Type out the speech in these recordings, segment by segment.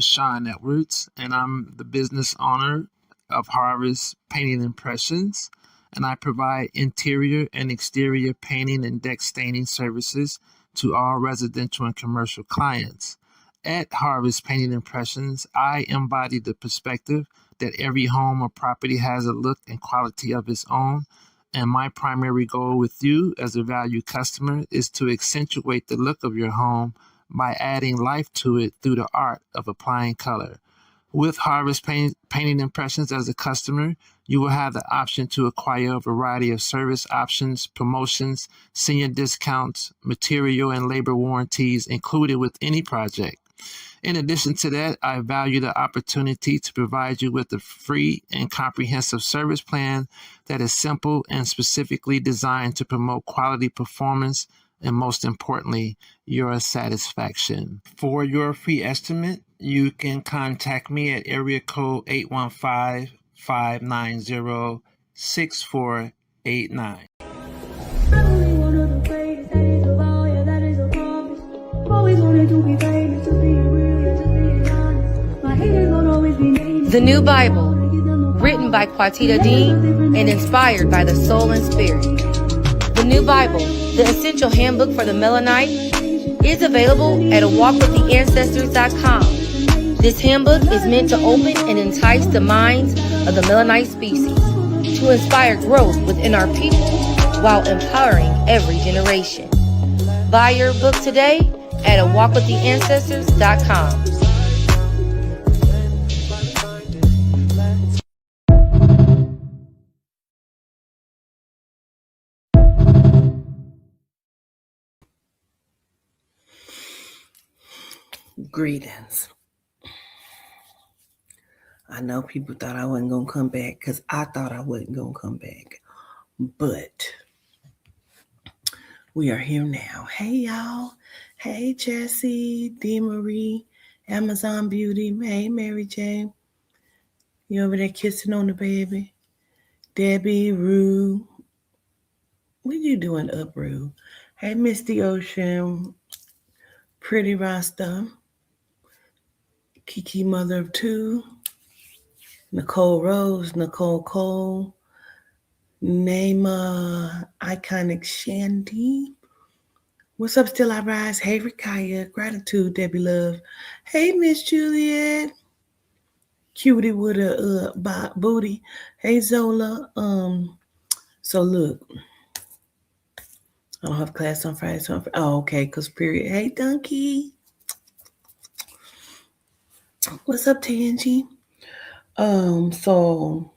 is Sean Edwards, and I'm the business owner of Harvest Painting Impressions, and I provide interior and exterior painting and deck staining services to all residential and commercial clients. At Harvest Painting Impressions, I embody the perspective that every home or property has a look and quality of its own, and my primary goal with you as a valued customer is to accentuate the look of your home by adding life to it through the art of applying color. With Harvest Painting Impressions as a customer, you will have the option to acquire a variety of service options, promotions, senior discounts, material and labor warranties included with any project. In addition to that, I value the opportunity to provide you with a free and comprehensive service plan that is simple and specifically designed to promote quality performance and, most importantly, your satisfaction. For your free estimate, you can contact me at area code 815-590-6489. The New Bible, written by Quatita Dean and inspired by the soul and spirit. The New Bible, the essential handbook for the Melanite, is available at awalkwiththeancestors.com. This handbook is meant to open and entice the minds of the Melanite species, to inspire growth within our people while empowering every generation. Buy your book today at awalkwiththeancestors.com. Greetings. I know people thought I wasn't going to come back because I thought I wasn't going to come back. But we are here now. Hey, y'all. Hey, Jessie, D. Marie, Amazon Beauty. Hey, Mary Jane. You over there kissing on the baby? Debbie, Rue. What you doing up, Rue? Hey, Misty Ocean. Pretty Rasta. Kiki, mother of two. Nicole Rose, Nicole Cole. Naima, Iconic Shandy. What's up, Still I Rise? Hey, Rikaya. Gratitude, Debbie Love. Hey, Miss Juliet. Cutie with a booty. Hey, Zola. So look, I don't have class on Friday. Oh, okay, because period. Hey, Donkey. What's up, Tangy? So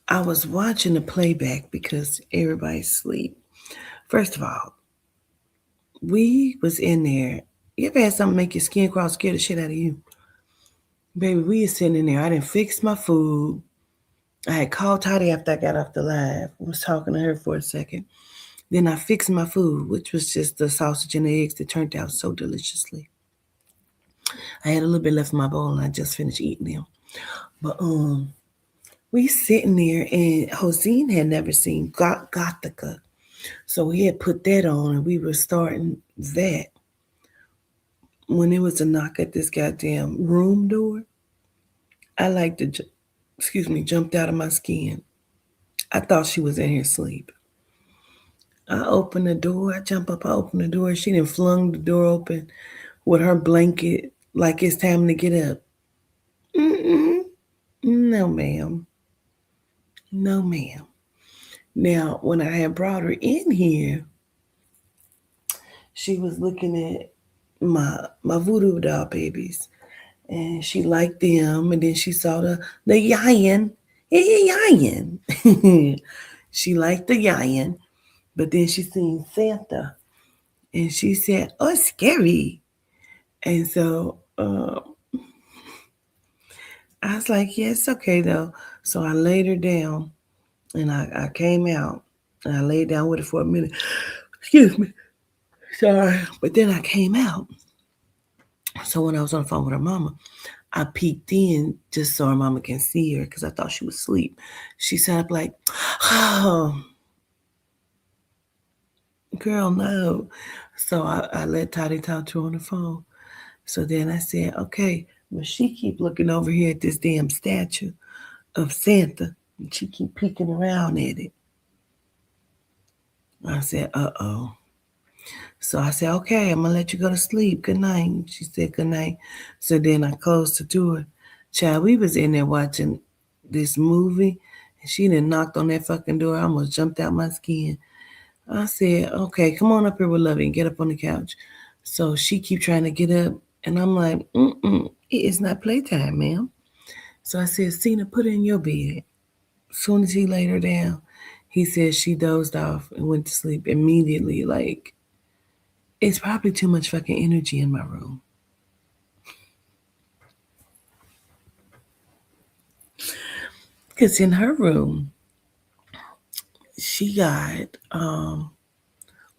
I was watching the playback because everybody's asleep. First of all, we was in there. You ever had something make your skin crawl, scare the shit out of you? Baby, we was sitting in there. I didn't fix my food. I had called Toddy after I got off the live. I was talking to her for a second. Then I fixed my food, which was just the sausage and the eggs that turned out so deliciously. I had a little bit left in my bowl and I just finished eating them. But we sitting there and Josine had never seen Gothica. So we had put that on and we were starting that. When it was a knock at this goddamn room door, I like to, jumped out of my skin. I thought she was in here asleep. I opened the door. I jump up. I open the door. She done flung the door open with her blanket like it's time to get up. No, ma'am. No, ma'am. Now, when I had brought her in here, she was looking at my voodoo doll babies. And she liked them. And then she saw the yayin. Yayin. She liked the yayin. But then she seen Santa. And she said, oh, it's scary. And so I was like, yeah, it's okay, though. So I laid her down. And I came out. And I laid down with her for a minute. Excuse me. Sorry. But then I came out. So when I was on the phone with her mama, I peeked in just so her mama can see her because I thought she was asleep. She sat up like, oh, girl, no. So I let Toddy talk to her on the phone. So then I said, okay, well, she keep looking over here at this damn statue of Santa, and she keep peeking around at it. I said, uh-oh. So I said, okay, I'm going to let you go to sleep. Good night. She said, good night. So then I closed the door. Child, we was in there watching this movie, and she done knocked on that fucking door. I almost jumped out my skin. I said, okay, come on up here with Lovey and get up on the couch. So she keep trying to get up, and I'm like, it is not playtime, ma'am. So I said, Cena, put her in your bed. As soon as he laid her down, he said she dozed off and went to sleep immediately. Like, it's probably too much fucking energy in my room. Because in her room, she got,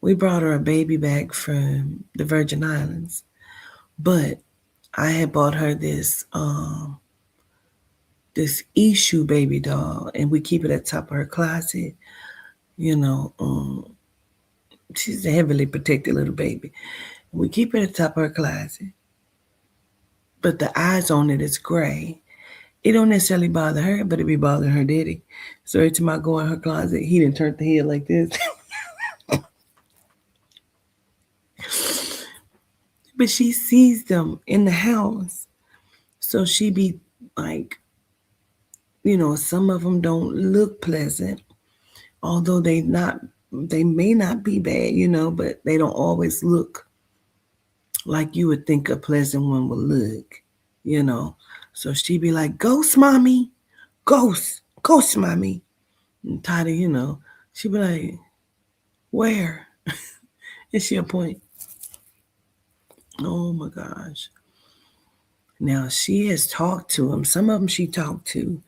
we brought her a baby back from the Virgin Islands. But I had bought her this issue baby doll, and we keep it at the top of her closet. You know, she's a heavily protected little baby. We keep it at the top of her closet, but the eyes on it is gray. It don't necessarily bother her, but it be bothering her daddy. So every time I go in her closet, he done turned the head like this. But she sees them in the house. So she be like, some of them don't look pleasant, although they may not be bad, but they don't always look like you would think a pleasant one would look, you know. So she be like, ghost mommy, ghost mommy. And Toddy, she be like, where? And she'll point. Oh my gosh. Now she has talked to him. Some of them she talked to,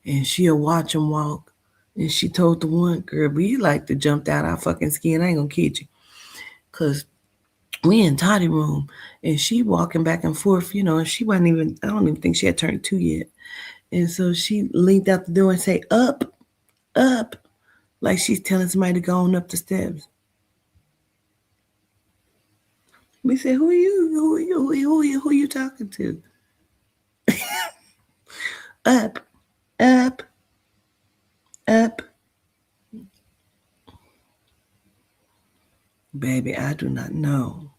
and she'll watch him walk. And she told the one girl, we like to jump out our fucking skin. I ain't gonna kid you. Cause we in Toddy room, and she walking back and forth, and she wasn't even, I don't even think she had turned 2 yet. And so she leaned out the door and say, up, up, like she's telling somebody to go on up the steps. We said, who are you? Who are you talking to? Up, up, up. Baby, I do not know.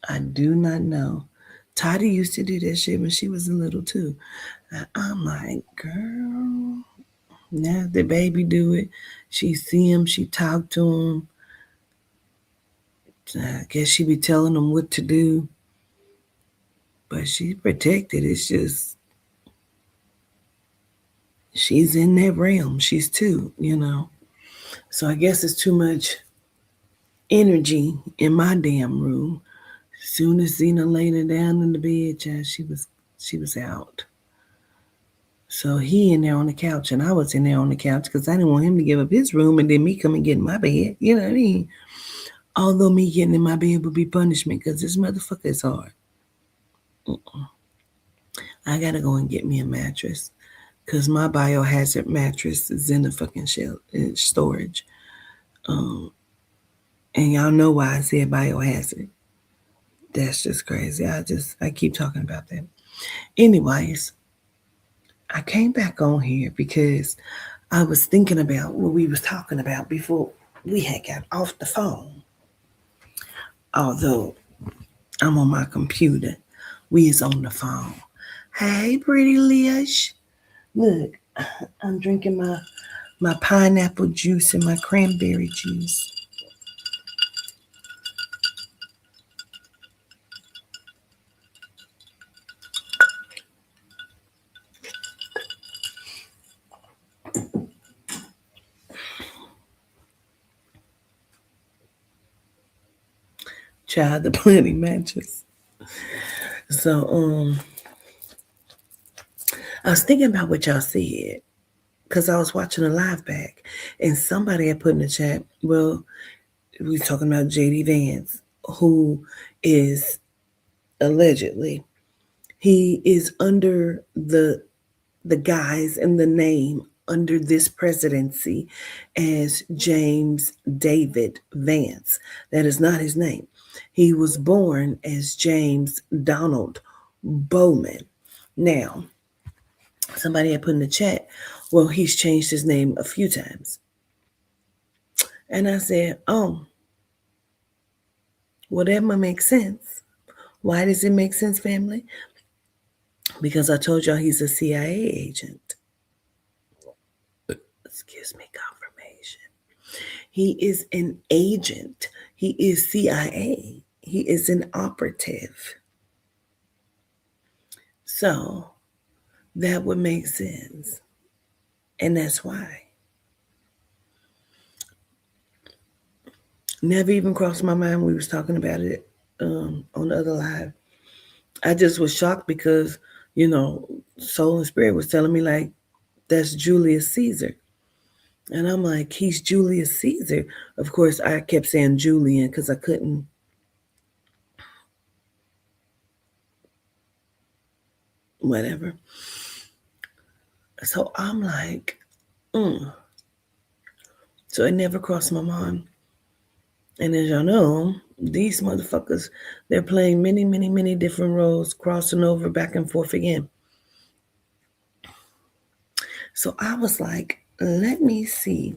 I do not know. Toddy used to do that shit when she was a little too. I'm like, girl, now the baby do it. She see him, she talk to him. I guess she be telling him what to do. But she's protected. It's just, she's in that realm. She's 2, So I guess it's too much energy in my damn room. As soon as Zena laid her down in the bed, child, she was out. So he in there on the couch, and I was in there on the couch because I didn't want him to give up his room and then me come and get in my bed. You know what I mean? Although me getting in my bed would be punishment because this motherfucker is hard. I gotta go and get me a mattress because my biohazard mattress is in the fucking storage. And y'all know why I said biohazard. That's just crazy. I keep talking about that. Anyways, I came back on here because I was thinking about what we was talking about before we had got off the phone. Although I'm on my computer, we is on the phone. Hey, pretty Lish. Look, I'm drinking my pineapple juice and my cranberry juice. Child, the plenty matches. So, I was thinking about what y'all said because I was watching a live back, and somebody had put in the chat, well, we were talking about JD Vance, who is allegedly, he is under the guise and the name under this presidency as James David Vance. That is not his name. He was born as James Donald Bowman. Now, somebody had put in the chat, well, he's changed his name a few times. And I said, oh, well, that might make sense. Why does it make sense, family? Because I told y'all he's a CIA agent. Excuse me, confirmation. He is an agent. He is CIA. He is an operative. So that would make sense. And that's why. Never even crossed my mind. We was talking about it on the other live. I just was shocked because, Soul and Spirit was telling me like, that's Julius Caesar. And I'm like, he's Julius Caesar. Of course, I kept saying Julian because I couldn't. Whatever. So I'm like, So it never crossed my mind. And as y'all know, these motherfuckers, they're playing many, many, many different roles, crossing over back and forth again. So I was like, let me see.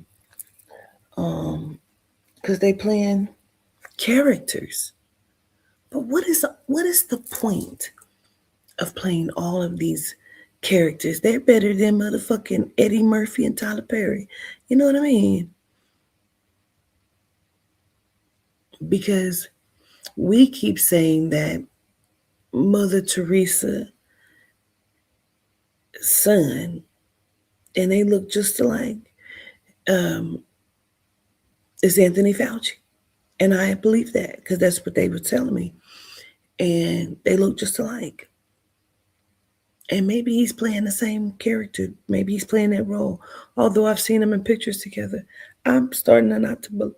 Because they playing characters. But what is the point of playing all of these characters? They're better than motherfucking Eddie Murphy and Tyler Perry. You know what I mean? Because we keep saying that Mother Teresa son, and they look just alike, is Anthony Fauci. And I believe that because that's what they were telling me. And they look just alike. And maybe he's playing the same character. Maybe he's playing that role. Although I've seen them in pictures together, I'm starting to not to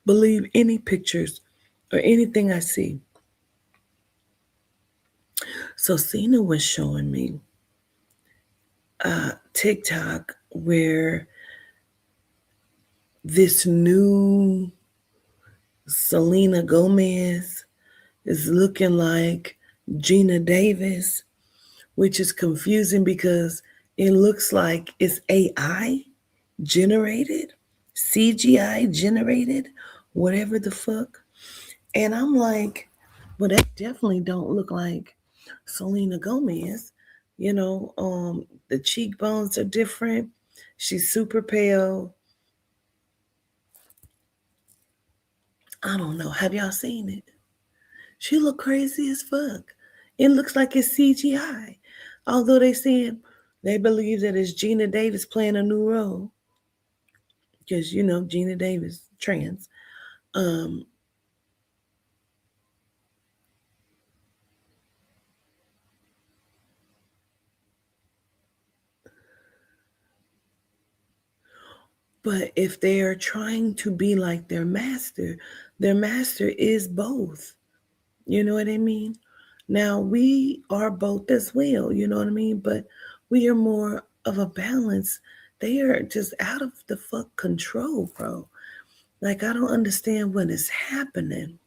believe any pictures or anything I see. So Cena was showing me TikTok where this new Selena Gomez is looking like Gina Davis, which is confusing because it looks like it's AI generated, CGI generated, whatever the fuck. And I'm like, well, that definitely don't look like Selena Gomez. The cheekbones are different. She's super pale. I don't know. Have y'all seen it? She look crazy as fuck. It looks like it's CGI. Although they saying they believe that it's Gina Davis playing a new role. Because, Gina Davis, trans. Um, but if they are trying to be like their master is both. You know what I mean? Now, we are both as well, you know what I mean? But we are more of a balance. They are just out of the fuck control, bro. Like, I don't understand what is happening.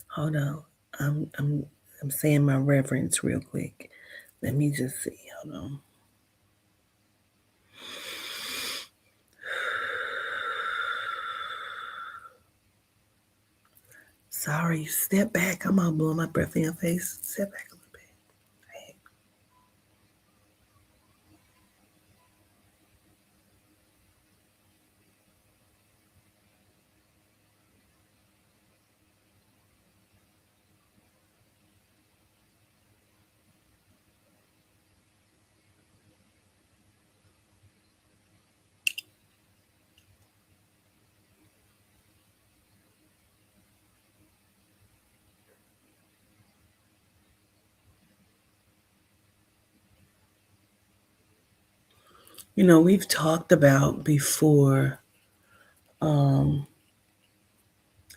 Hold on. I'm saying my reverence real quick. Let me just see. Hold on. Sorry, step back. I'm all blowing my breath in your face. Step back a little bit. We've talked about before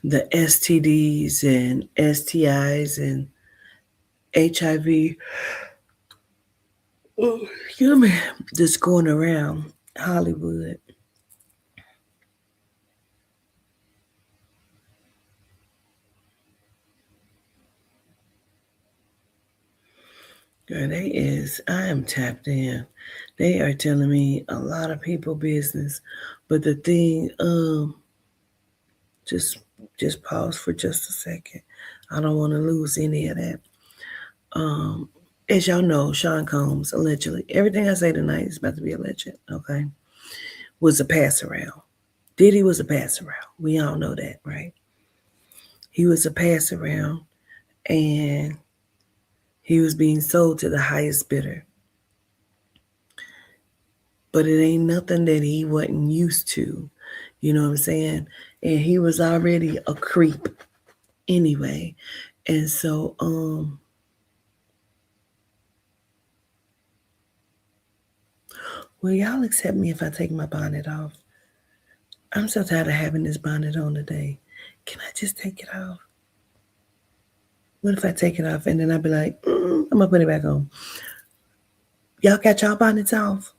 the STDs and STIs and HIV. Oh, you know, just going around Hollywood. Girl, I am tapped in. They are telling me a lot of people business. But the thing, just just pause for just a second. I don't want to lose any of that. Um, as y'all know, Sean Combs allegedly, everything I say tonight is about to be alleged, okay? Was a pass around. Diddy was a pass around. We all know that, right? He was a pass around and he was being sold to the highest bidder. But it ain't nothing that he wasn't used to. You know what I'm saying? And he was already a creep anyway. And so, will y'all accept me if I take my bonnet off? I'm so tired of having this bonnet on today. Can I just take it off? What if I take it off and then I'll be like, I'm going to put it back on? Y'all got y'all bonnets off?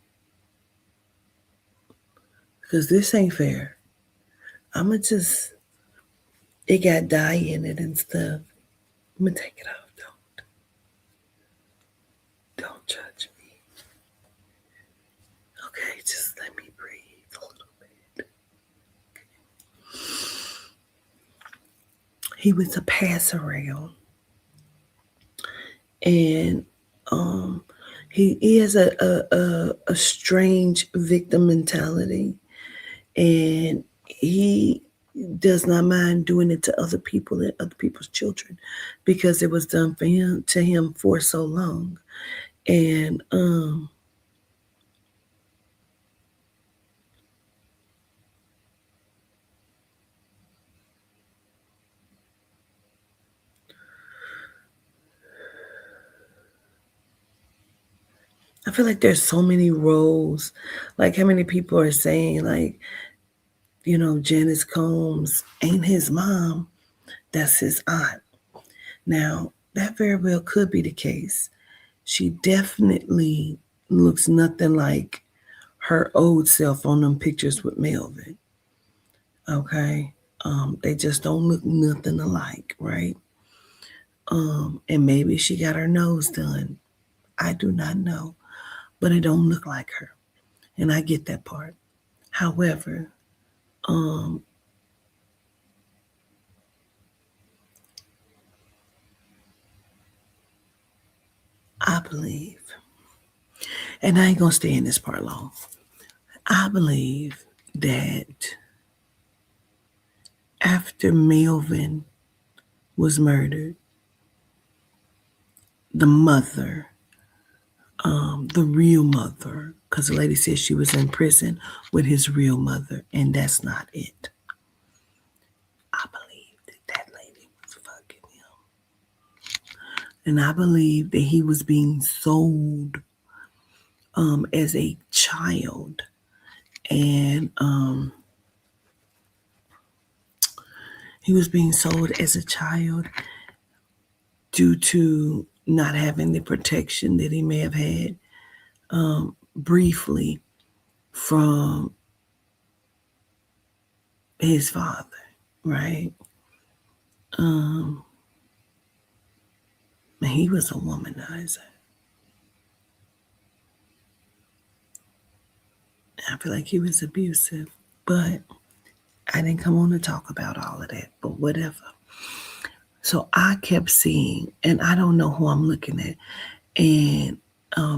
Because this ain't fair. I'm going to just, it got dye in it and stuff. I'm going to take it off. Don't judge me. Okay, just let me breathe a little bit. He was a pass around. And he has a strange victim mentality. And he does not mind doing it to other people and other people's children because it was done for him to him for so long. And I feel like there's so many roles. Like how many people are saying like, you know, Janice Combs ain't his mom, that's his aunt. Now, that very well could be the case. She definitely looks nothing like her old self on them pictures with Melvin. Okay? They just don't look nothing alike, right? And maybe she got her nose done. I do not know. But it don't look like her. And I get that part. However, I believe, and I ain't gonna stay in this part long. I believe that after Melvin was murdered, the mother, the real mother, because the lady said she was in prison with his real mother, and that's not it. I believe that lady was fucking him. And I believe that he was being sold as a child. And he was being sold as a child due to not having the protection that he may have had briefly from his father, right? And he was a womanizer. I feel like he was abusive, but I didn't come on to talk about all of that, but whatever. So I kept seeing, and I don't know who I'm looking at, and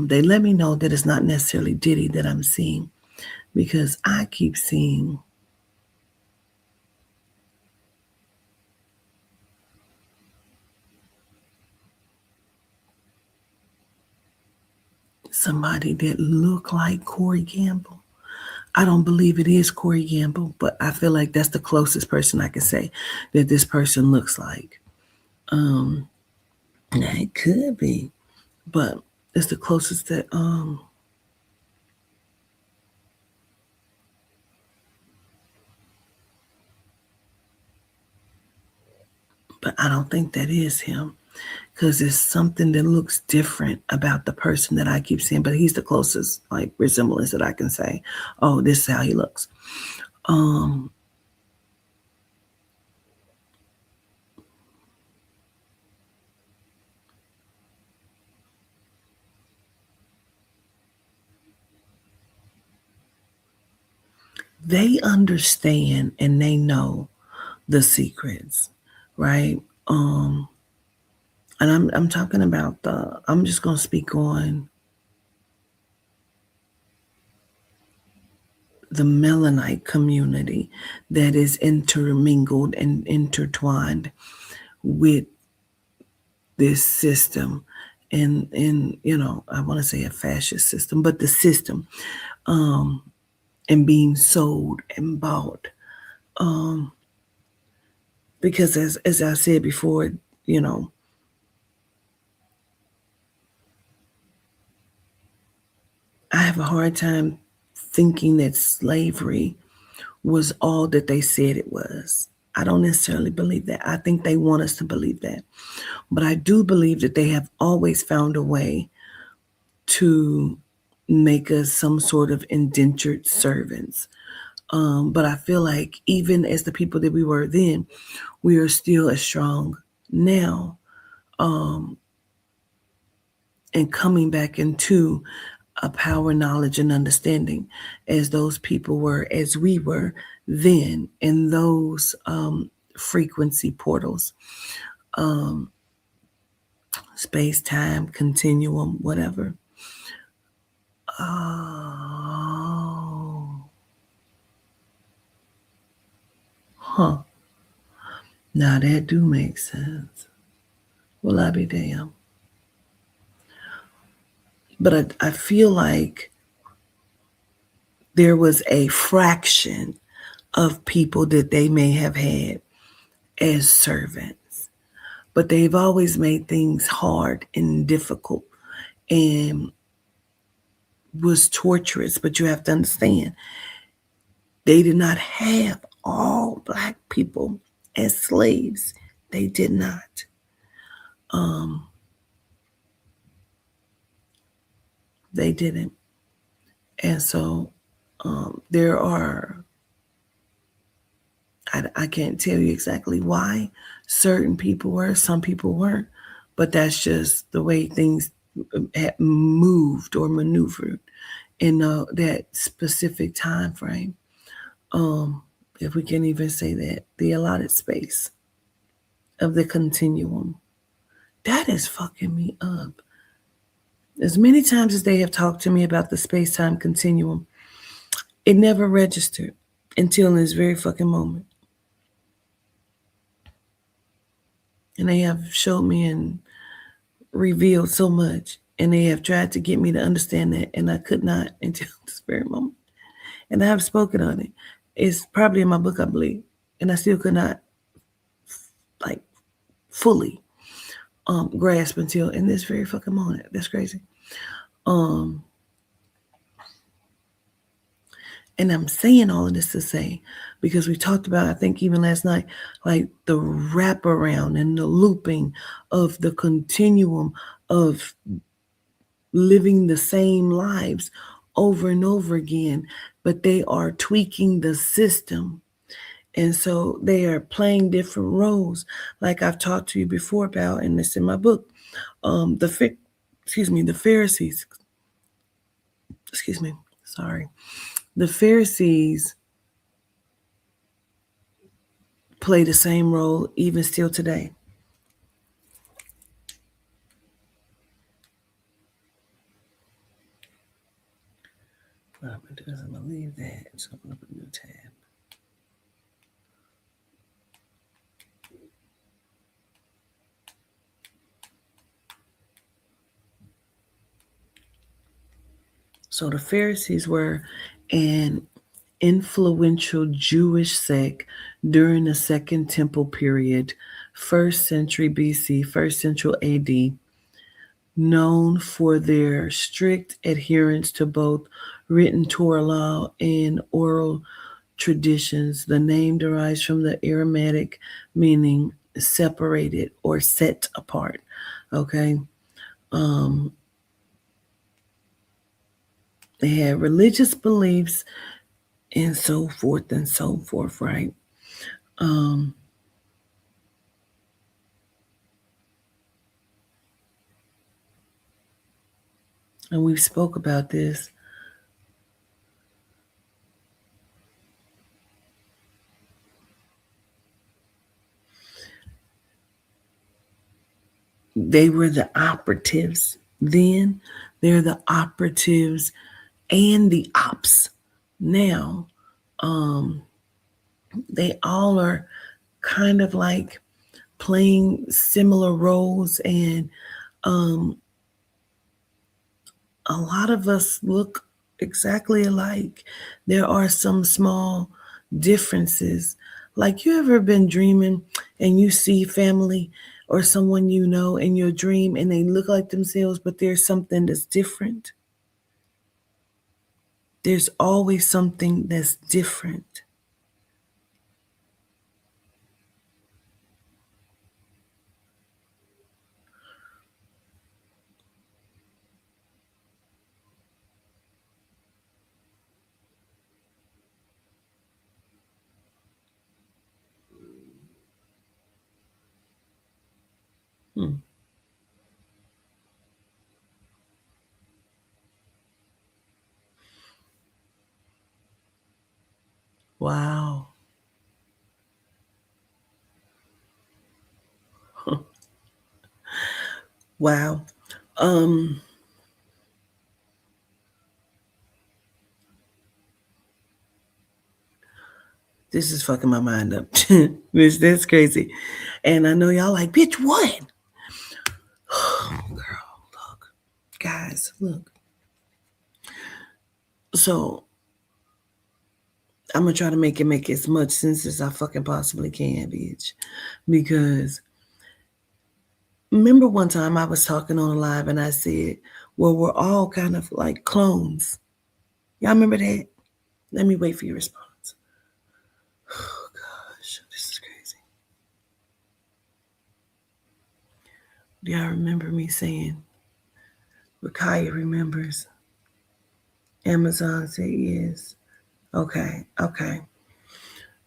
they let me know that it's not necessarily Diddy that I'm seeing because I keep seeing somebody that look like Corey Gamble. I don't believe it is Corey Gamble, but I feel like that's the closest person I can say that this person looks like. Now it could be, but it's the closest that But I don't think that is him because it's something that looks different about the person that I keep seeing. But he's the closest like resemblance that I can say. Oh, this is how he looks. Um, they understand and they know the secrets, right? And I'm talking about I'm just gonna speak on the Melanin community that is intermingled and intertwined with this system and I want to say a fascist system, but the system um and being sold and bought. Um because as I said before, you know, I have a hard time thinking that slavery was all that they said it was. I don't necessarily believe that. I think they want us to believe that. But I do believe that they have always found a way to make us some sort of indentured servants. But I feel like even as the people that we were then, we are still as strong now, um, and coming back into a power, knowledge, and understanding as those people were, as we were then in those frequency portals, um, space, time, continuum, whatever. Oh, huh. Now that do make sense. Well, I be damned. But I feel like there was a fraction of people that they may have had as servants, but they've always made things hard and difficult and was torturous. But you have to understand, they did not have all Black people as slaves. They did not. They didn't. And so there are, I can't tell you exactly why certain people were, some people weren't, but that's just the way things had moved or maneuvered in that specific time frame. If we can even say that, the allotted space of the continuum. That is fucking me up. As many times as they have talked to me about the space-time continuum, it never registered until this very fucking moment. And they have showed me and revealed so much, and they have tried to get me to understand that, and I could not until this very moment. And I have spoken on it. It's probably in my book, I believe, and I still could not like fully grasp until in this very fucking moment. That's crazy. And I'm saying all of this to say, because we talked about, I think even last night, like the wraparound and the looping of the continuum of living the same lives over and over again, but they are tweaking the system. And so they are playing different roles, like I've talked to you before about, and it's in my book. The Pharisees. Excuse me. Sorry. The Pharisees play the same role even still today. What I'm going to do is I'm going to leave that. So I'm going to open a new tab. So the Pharisees were an influential Jewish sect during the Second Temple period, 1st century BC, 1st century AD, known for their strict adherence to both written Torah law and oral traditions. The name derives from the Aramaic meaning separated or set apart. Okay. Um, they had religious beliefs and so forth, right? Um, and we spoke about this. They were the operatives then. They're the operatives and the ops now. Um, they all are kind of like playing similar roles, and um, a lot of us look exactly alike. There are some small differences. Like, you ever been dreaming and you see family or someone you know in your dream and they look like themselves, but there's something that's different? There's always something that's different. Hmm. Wow. Wow. Um, this is fucking my mind up. That's crazy. And I know y'all like, bitch, what? Girl, look. Guys, look. So I'm gonna try to make as much sense as I fucking possibly can, bitch. Because remember one time I was talking on a live and I said, well, we're all kind of like clones. Y'all remember that? Let me wait for your response. Oh gosh, this is crazy. Do y'all remember me saying, Rakaya remembers? Amazon said yes. Okay, okay.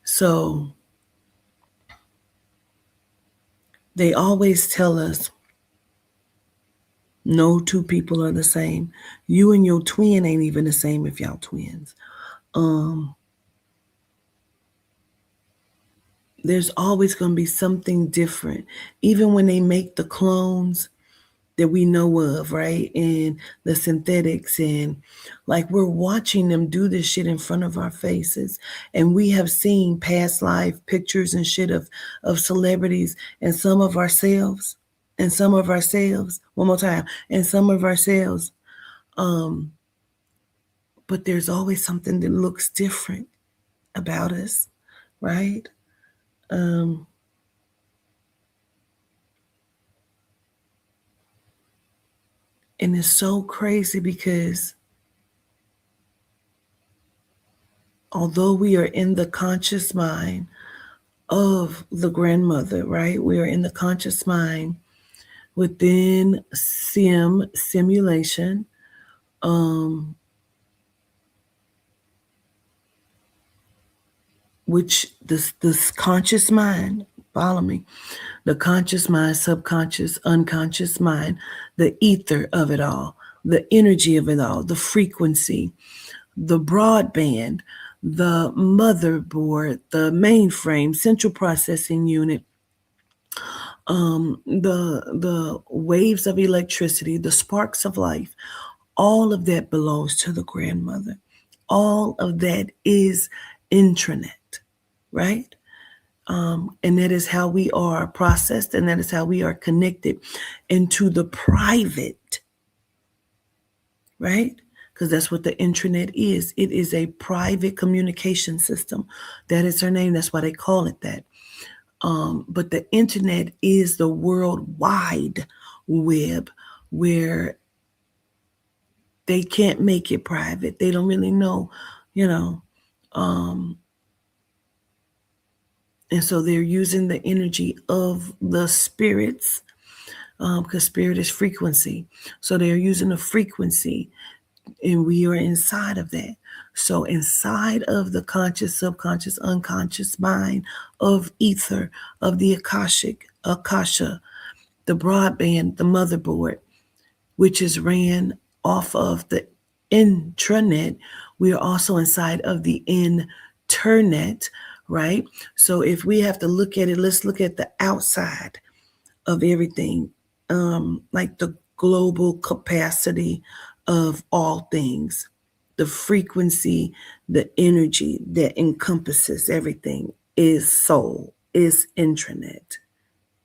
So they always tell us no two people are the same. You and your twin ain't even the same if y'all twins. Um, there's always going to be something different, even when they make the clones that we know of, right? And the synthetics, and like, we're watching them do this shit in front of our faces, and we have seen past life pictures and shit of celebrities and some of ourselves, one more time, and some of ourselves. Um, but there's always something that looks different about us, right? Um, and it's so crazy because although we are in the conscious mind of the grandmother, right? We are in the conscious mind within simulation. Um, which this conscious mind, follow me, the conscious mind, subconscious, unconscious mind, the ether of it all, the energy of it all, the frequency, the broadband, the motherboard, the mainframe, central processing unit, the waves of electricity, the sparks of life, all of that belongs to the grandmother. All of that is intranet, right? And that is how we are processed, and that is how we are connected into the private, right? Because that's what the intranet is. It is a private communication system. That is her name. That's why they call it that. But the internet is the worldwide web, where they can't make it private. They don't really know, you know. Um, And so they're using the energy of the spirits, because spirit is frequency. So they're using the frequency, and we are inside of that. So inside of the conscious, subconscious, unconscious mind of ether, of the Akasha, the broadband, the motherboard, which is ran off of the intranet. We are also inside of the internet, right? So if we have to look at it, let's look at the outside of everything, like the global capacity of all things, the frequency, the energy that encompasses everything is soul, is intranet,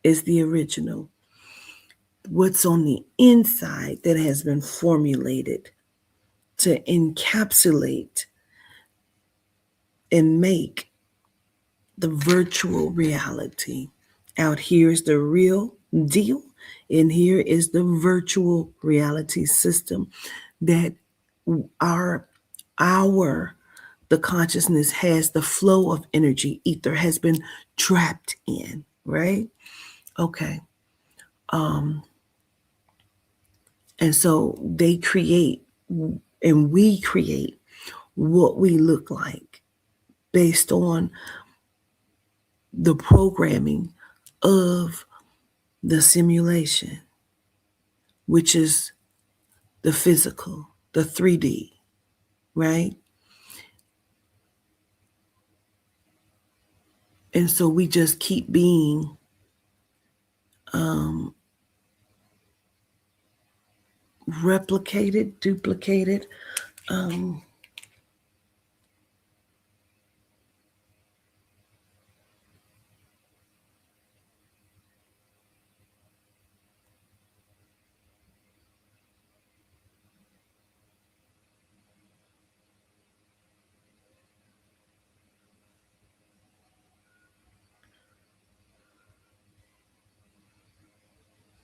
is the original. What's on the inside that has been formulated to encapsulate and make the virtual reality. Out here is the real deal, and here is the virtual reality system that our the consciousness has, the flow of energy, ether has been trapped in, right? Okay. And so they create, and we create what we look like based on the programming of the simulation, which is the physical, the 3D, right? And so we just keep being replicated, duplicated.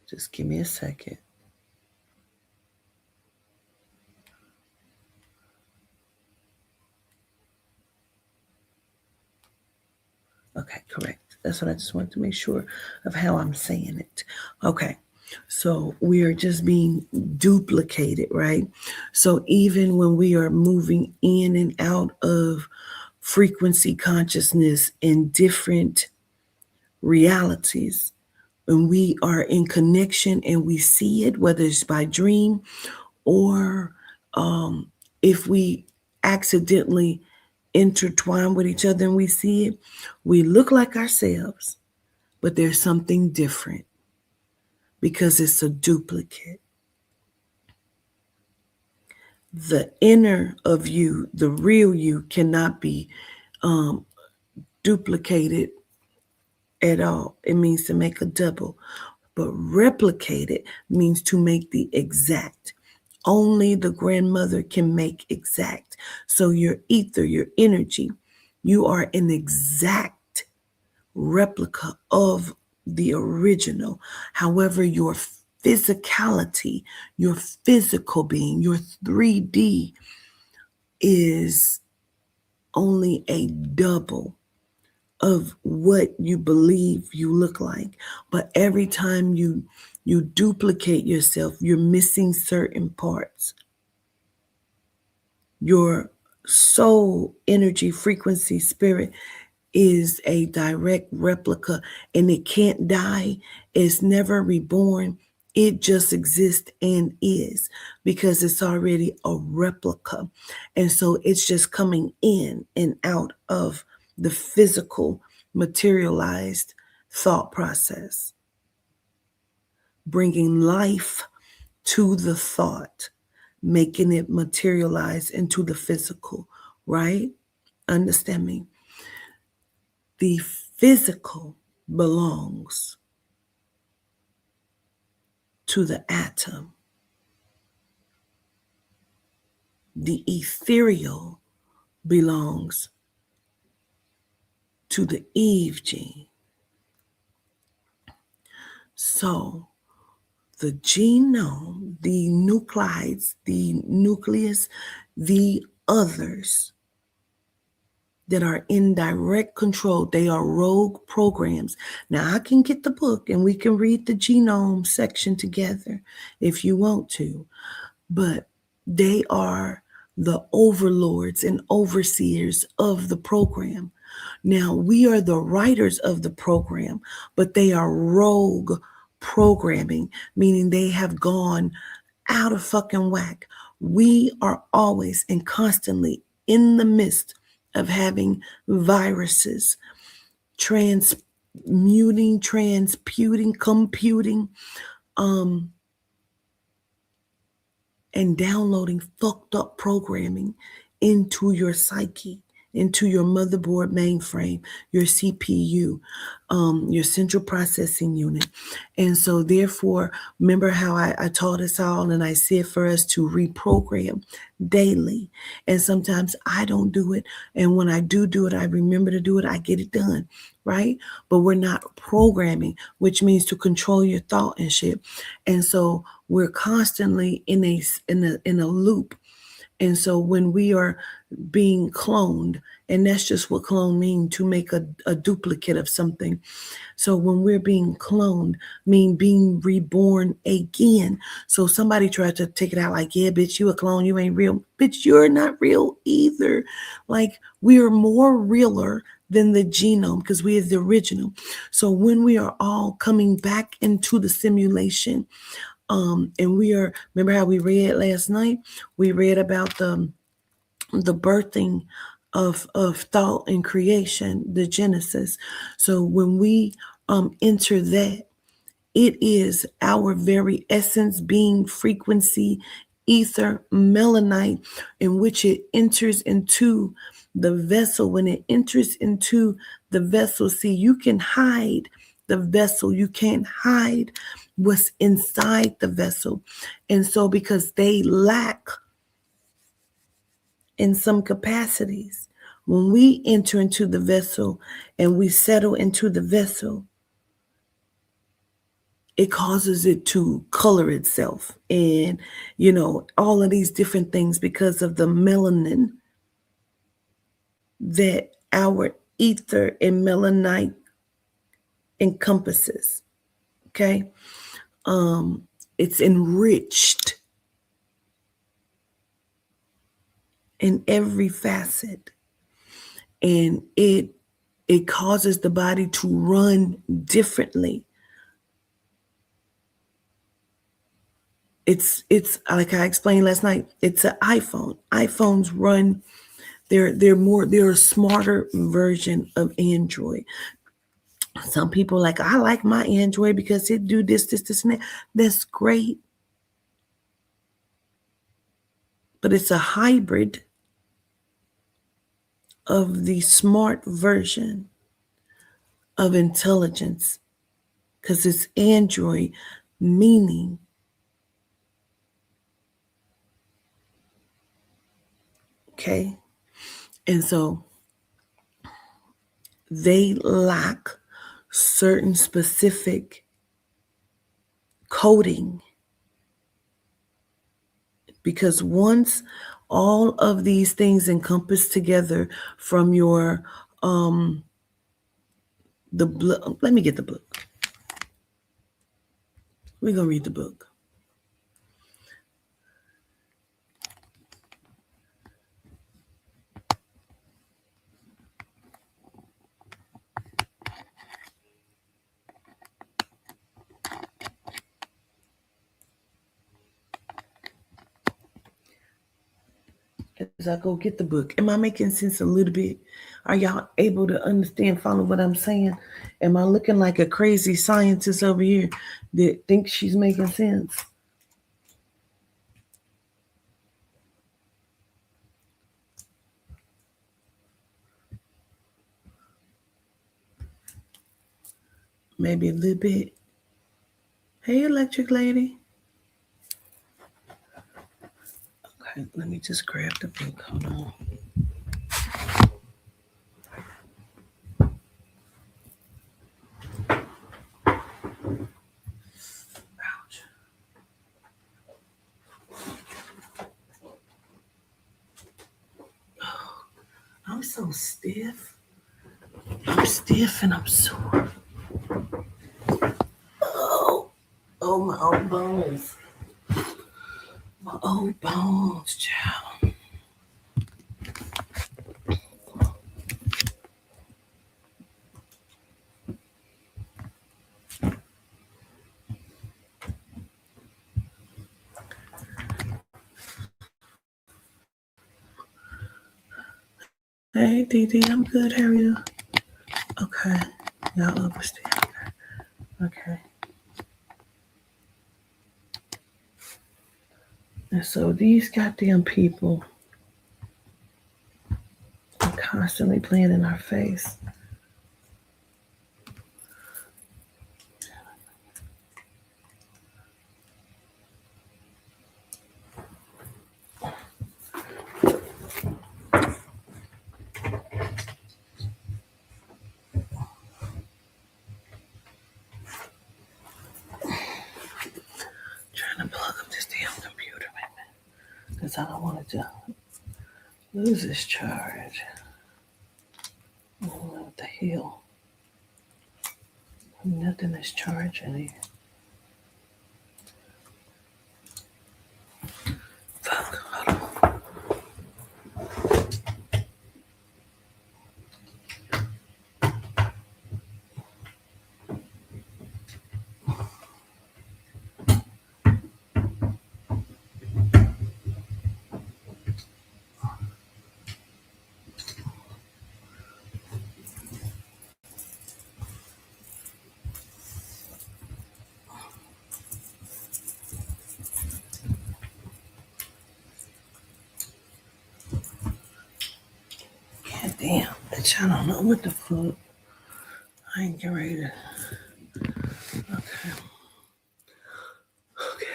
Just give me a second. Okay, correct. That's what I just wanted to make sure of how I'm saying it. Okay, so we are just being duplicated, right? So even when we are moving in and out of frequency consciousness in different realities, when we are in connection and we see it, whether it's by dream or if we accidentally intertwine with each other and we see it, we look like ourselves, but there's something different because it's a duplicate. The inner of you, the real you, cannot be duplicated at all. It means to make a double, but replicated means to make the exact. Only the grandmother can make exact. So your ether, your energy, you are an exact replica of the original. However, your physicality, your physical being, your 3D is only a double of what you believe you look like. But every time you duplicate yourself, you're missing certain parts. Your soul, energy, frequency, spirit is a direct replica, and it can't die. It's never reborn. It just exists and is because it's already a replica. And so it's just coming in and out of the physical, materialized thought process, bringing life to the thought, making it materialize into the physical, right? Understand me? The physical belongs to the atom. The ethereal belongs to the Eve gene. So the genome, the nuclides, the nucleus, the others that are in direct control. They are rogue programs. Now, I can get the book and we can read the genome section together if you want to, but they are the overlords and overseers of the program. Now, we are the writers of the program, but they are rogue programming, meaning they have gone out of fucking whack. We are always and constantly in the midst of having viruses, transmuting, transputing, computing, and downloading fucked up programming into your psyche, into your motherboard mainframe, your CPU, your central processing unit. And so therefore, remember how I taught us all and I said for us to reprogram daily. And sometimes I don't do it. And when I do it, I remember to do it, I get it done, right? But we're not programming, which means to control your thought and shit. And so we're constantly in a loop. And so when we are being cloned, and that's just what clone means, to make a duplicate of something. So when we're being cloned, mean being reborn again. So somebody tried to take it out like, yeah, bitch, you a clone, you ain't real. Bitch, you're not real either. Like, we are more realer than the genome because we are the original. So when we are all coming back into the simulation, and we are, remember how we read last night? We read about the birthing of thought and creation, the Genesis. So when we enter that, it is our very essence, being, frequency, ether, melanite, in which it enters into the vessel. When it enters into the vessel, see, you can hide the vessel. You can't hide what's inside the vessel. And so because they lack in some capacities, when we enter into the vessel and we settle into the vessel, it causes it to color itself and, all of these different things because of the melanin that our ether and melanite encompasses. Okay. It's enriched in every facet, and it causes the body to run differently. It's like I explained last night, it's an iPhone. iPhones run, they're a smarter version of Android. Some people like, I like my Android because it do this, and that. That's great. But it's a hybrid of the smart version of intelligence, because it's Android, meaning okay. And so they lack certain specific coding, because once all of these things encompass together from your the book. Let me get the book. We're gonna read the book. As I go get the book, am I making sense a little bit? Are y'all able to understand, follow what I'm saying? Am I looking like a crazy scientist over here that thinks she's making sense? Maybe a little bit. Hey, electric lady. Okay, let me just grab the book. Hold on. I'm I'm so stiff. I'm stiff and I'm sore. Oh, my old bones. My old bones, child. Hey, Dee Dee, I'm good. How are you? Okay. Y'all understand. Okay. And so these goddamn people are constantly playing in our face. Trying to plug up this damn computer, man. Because I don't want it to lose this charge. I don't know what the hell. Nothing is charging here. Fuck, hold on. God damn, bitch, I don't know what the fuck. I ain't getting ready to. Okay. Okay.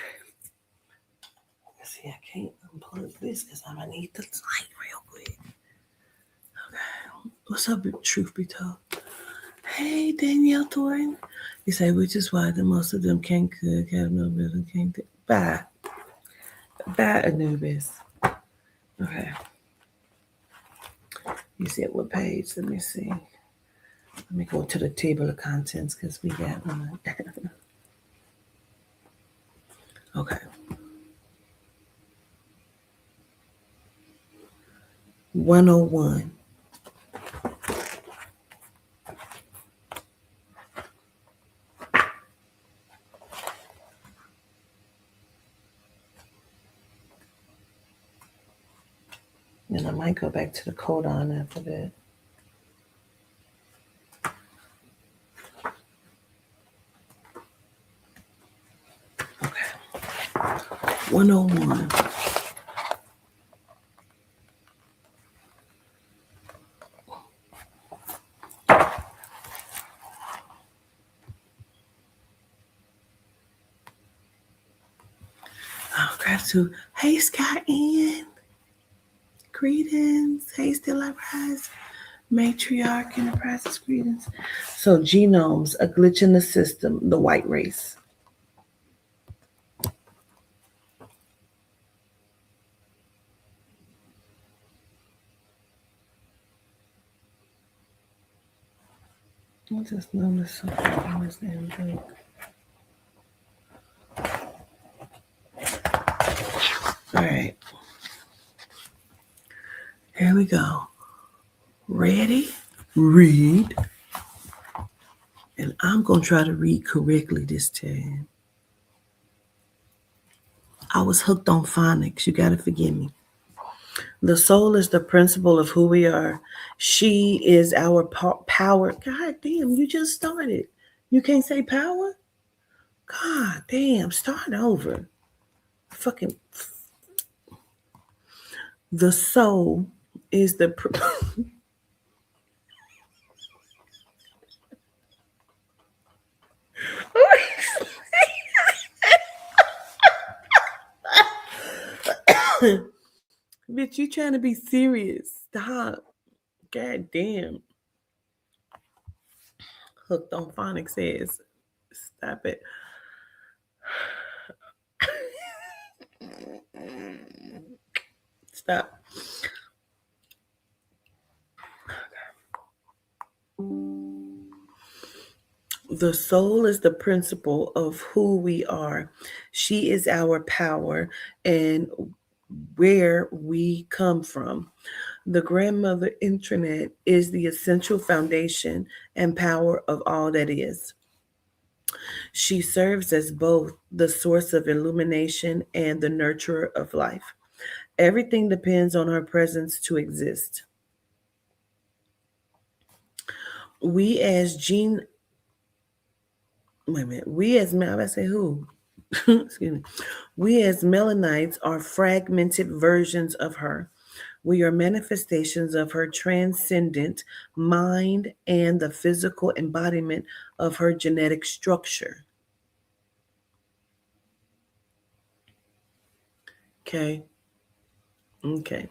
See, I can't unplug this because I'm gonna need the light real quick. Okay. What's up, truth be told? Hey, Danielle Thornton. You say, which is why the most of them can't cook, have no rhythm, can't do. Bye. Bye, Anubis. Okay. You said what page? Let me see. Let me go to the table of contents because we got one. Okay. 101. And I might go back to the codon after that. Okay. 101. Oh, gratitude. Hey, Scott Ann. Greetings. Hey, Still I Rise. Matriarch Enterprises, greetings. So, genomes, a glitch in the system, the white race. I just noticed something on this damn thing. All right. Here we go. Ready? Read. And I'm going to try to read correctly this time. I was hooked on phonics. You got to forgive me. The soul is the principle of who we are. She is our power. God damn, you just started. You can't say power? God damn, start over. Fucking. The soul is the. Bitch, you trying to be serious. Stop. God damn. Hooked on phonics says, stop it. Stop. The soul is the principle of who we are. She is our power and where we come from. The grandmother intranet is the essential foundation and power of all that is. She serves as both the source of illumination and the nurturer of life. Everything depends on her presence to exist. We as gene, wait a minute. I say who? Excuse me. We as Melanites are fragmented versions of her. We are manifestations of her transcendent mind and the physical embodiment of her genetic structure. Okay. Okay.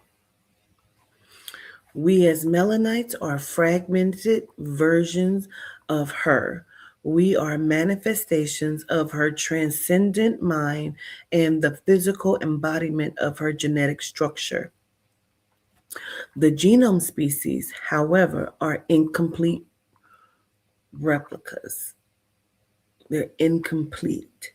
We as Melanites are fragmented versions of her. We are manifestations of her transcendent mind and the physical embodiment of her genetic structure. The genome species, however, are incomplete replicas. They're incomplete.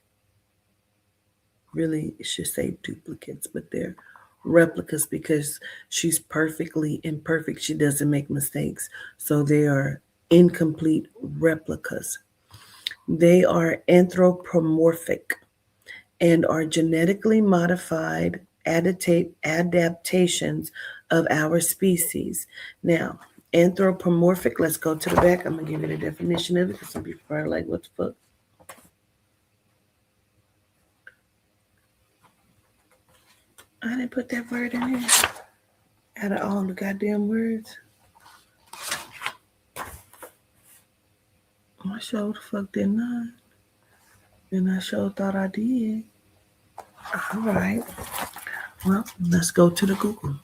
Really, it should say duplicates, but they're replicas because she's perfectly imperfect. She doesn't make mistakes. So they are incomplete replicas. They are anthropomorphic and are genetically modified adaptations of our species. Now, anthropomorphic, let's go to the back. I'm going to give you the definition of it because some people are like, what the fuck? I didn't put that word in here. Out of all the goddamn words. I sure the fuck did not. And I sure thought I did. All right. Well, let's go to the Google.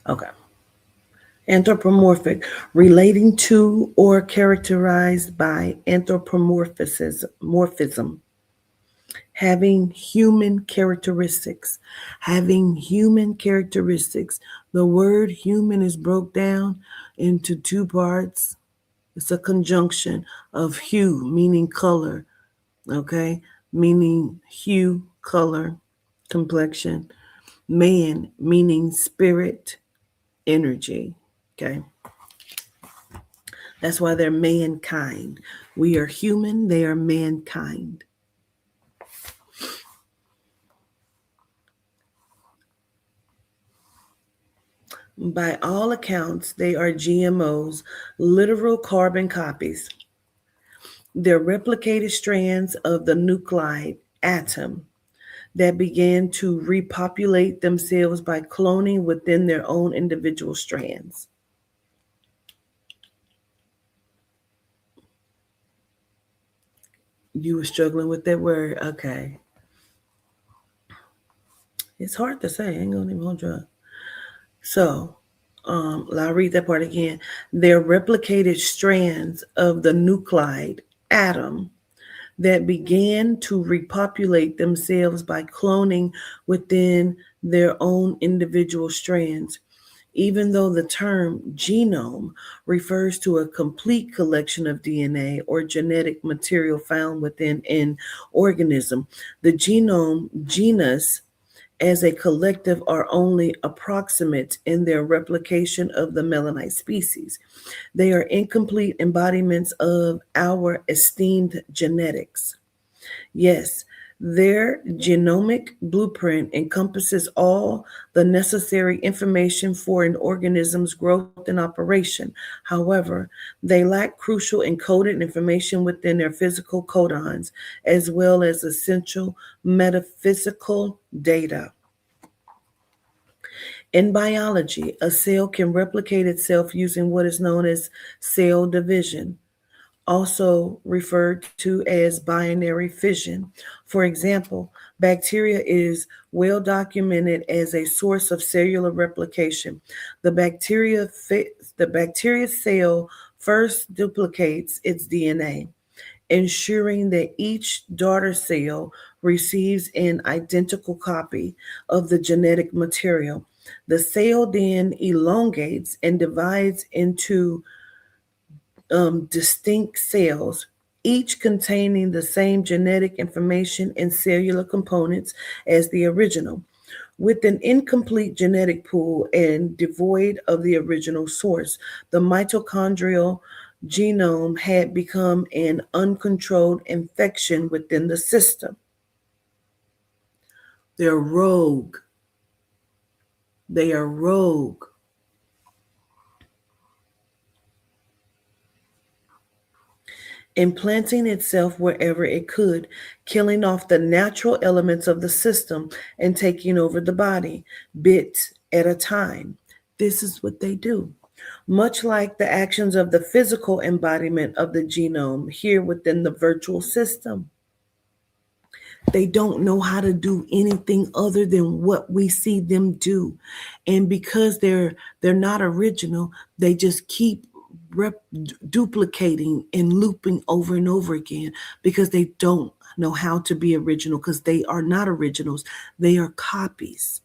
Okay. Anthropomorphic, relating to or characterized by anthropomorphism, having human characteristics. Having human characteristics. The word human is broke down into two parts. It's a conjunction of hue, meaning color, okay? Meaning hue, color, complexion. Man, meaning spirit, energy, okay? That's why they're mankind. We are human, they are mankind. By all accounts, they are GMOs, literal carbon copies. They're replicated strands of the nuclide atom that began to repopulate themselves by cloning within their own individual strands. You were struggling with that word? Okay. It's hard to say. I ain't gonna even hold you up. So, I'll read that part again. They're replicated strands of the nuclide atom that began to repopulate themselves by cloning within their own individual strands. Even though the term genome refers to a complete collection of DNA or genetic material found within an organism, the genome, genus, as a collective are only approximate in their replication of the melanite species. They are incomplete embodiments of our esteemed genetics. Yes, their genomic blueprint encompasses all the necessary information for an organism's growth and operation. However, they lack crucial encoded information within their physical codons, as well as essential metaphysical data. In biology, a cell can replicate itself using what is known as cell division, also referred to as binary fission. For example, bacteria is well documented as a source of cellular replication. The bacteria cell first duplicates its DNA. ensuring that each daughter cell receives an identical copy of the genetic material. The cell then elongates and divides into distinct cells, each containing the same genetic information and cellular components as the original, with an incomplete genetic pool and devoid of the original source. The mitochondrial genome had become an uncontrolled infection within the system. They're rogue. They are rogue. Implanting itself wherever it could, killing off the natural elements of the system and taking over the body, bit at a time. This is what they do. Much like the actions of the physical embodiment of the genome here within the virtual system. They don't know how to do anything other than what we see them do. And because they're not original, they just keep duplicating and looping over and over again because they don't know how to be original, because they are not originals. They are copies.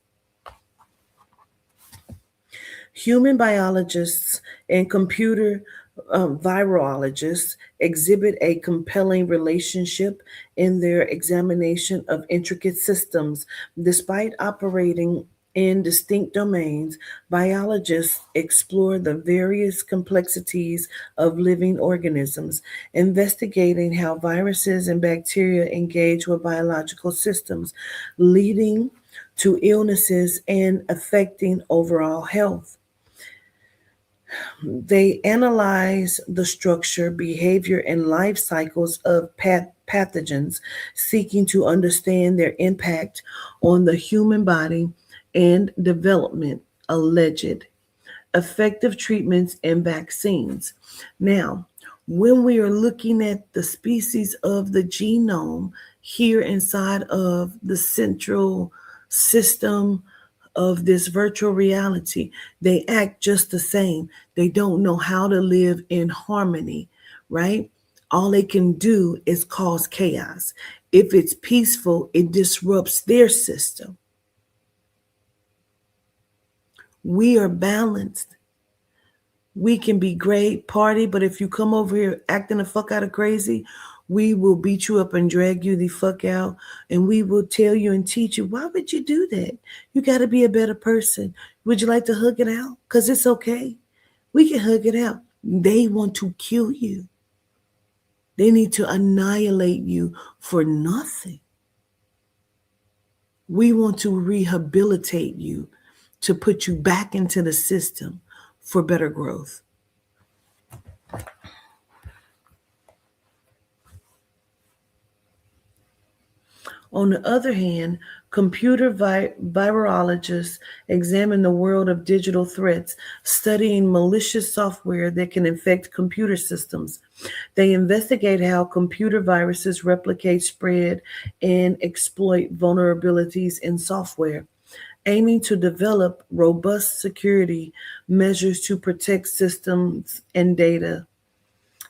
Human biologists and computer virologists exhibit a compelling relationship in their examination of intricate systems. Despite operating in distinct domains, biologists explore the various complexities of living organisms, investigating how viruses and bacteria engage with biological systems, leading to illnesses and affecting overall health. They analyze the structure, behavior, and life cycles of pathogens, seeking to understand their impact on the human body and development, alleged effective treatments and vaccines. Now, when we are looking at the species of the genome here inside of the central system of this virtual reality, they act just the same. They don't know how to live in harmony, right? All they can do is cause chaos. If it's peaceful, it disrupts their system. We are balanced. We can be great, party, but if you come over here acting the fuck out of crazy, we will beat you up and drag you the fuck out. And we will tell you and teach you, why would you do that? You got to be a better person. Would you like to hug it out? Because it's okay. We can hug it out. They want to kill you. They need to annihilate you for nothing. We want to rehabilitate you to put you back into the system for better growth. On the other hand, computer virologists examine the world of digital threats, studying malicious software that can infect computer systems. They investigate how computer viruses replicate, spread, and exploit vulnerabilities in software, aiming to develop robust security measures to protect systems and data.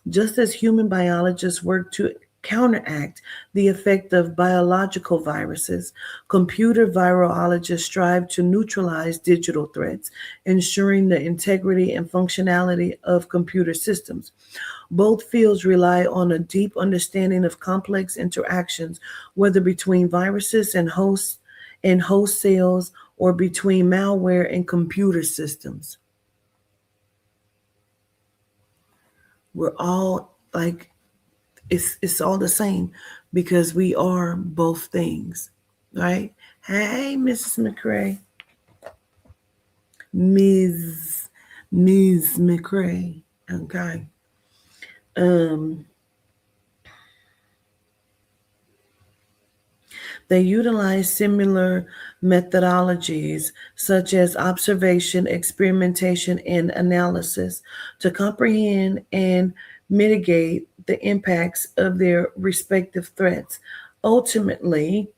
Just as human biologists work to counteract the effect of biological viruses, computer virologists strive to neutralize digital threats, ensuring the integrity and functionality of computer systems. Both fields rely on a deep understanding of complex interactions, whether between viruses and host cells or between malware and computer systems. We're all like, it's all the same because we are both things, right? Hey, Mrs. McCrae. Ms. McCrae. Okay. They utilize similar methodologies such as observation, experimentation, and analysis to comprehend and mitigate the impacts of their respective threats. Ultimately,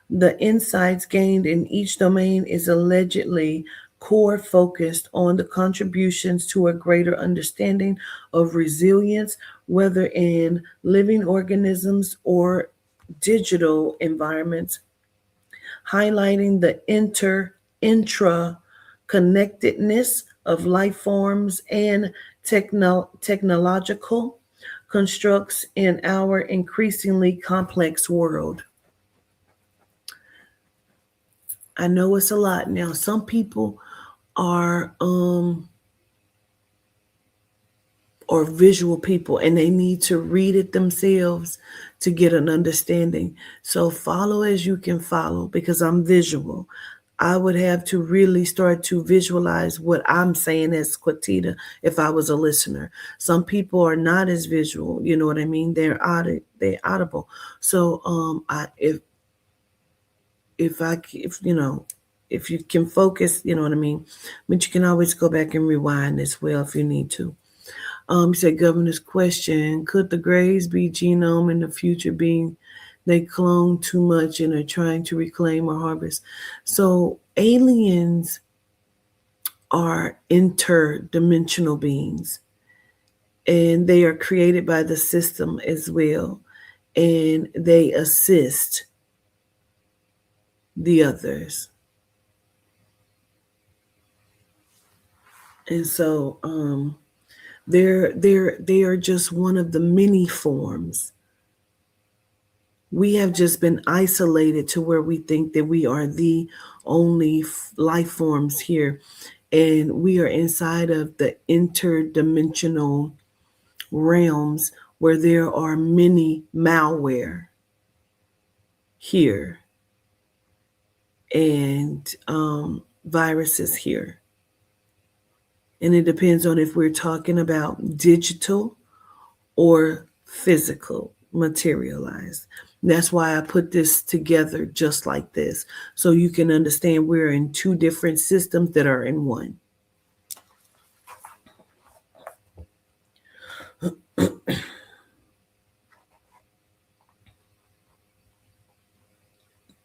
the insights gained in each domain is allegedly core focused on the contributions to a greater understanding of resilience, whether in living organisms or digital environments, highlighting the intra connectedness of life forms and technological constructs in our increasingly complex world. I know it's a lot now. Some people are or visual people and they need to read it themselves to get an understanding. So follow as you can follow because I'm visual. I would have to really start to visualize what I'm saying as Quatita if I was a listener. Some people are not as visual, you know what I mean? They're audible. So I if you know if you can focus, you know what I mean? But you can always go back and rewind as well if you need to. He said, Governor's question, could the Greys be genome in the future being they clone too much and are trying to reclaim or harvest? So aliens are interdimensional beings and they are created by the system as well. And they assist the others. And so they are just one of the many forms. We have just been isolated to where we think that we are the only life forms here. And we are inside of the interdimensional realms where there are many malware here and viruses here. And it depends on if we're talking about digital or physical materialized. That's why I put this together just like this, so you can understand we're in two different systems that are in one.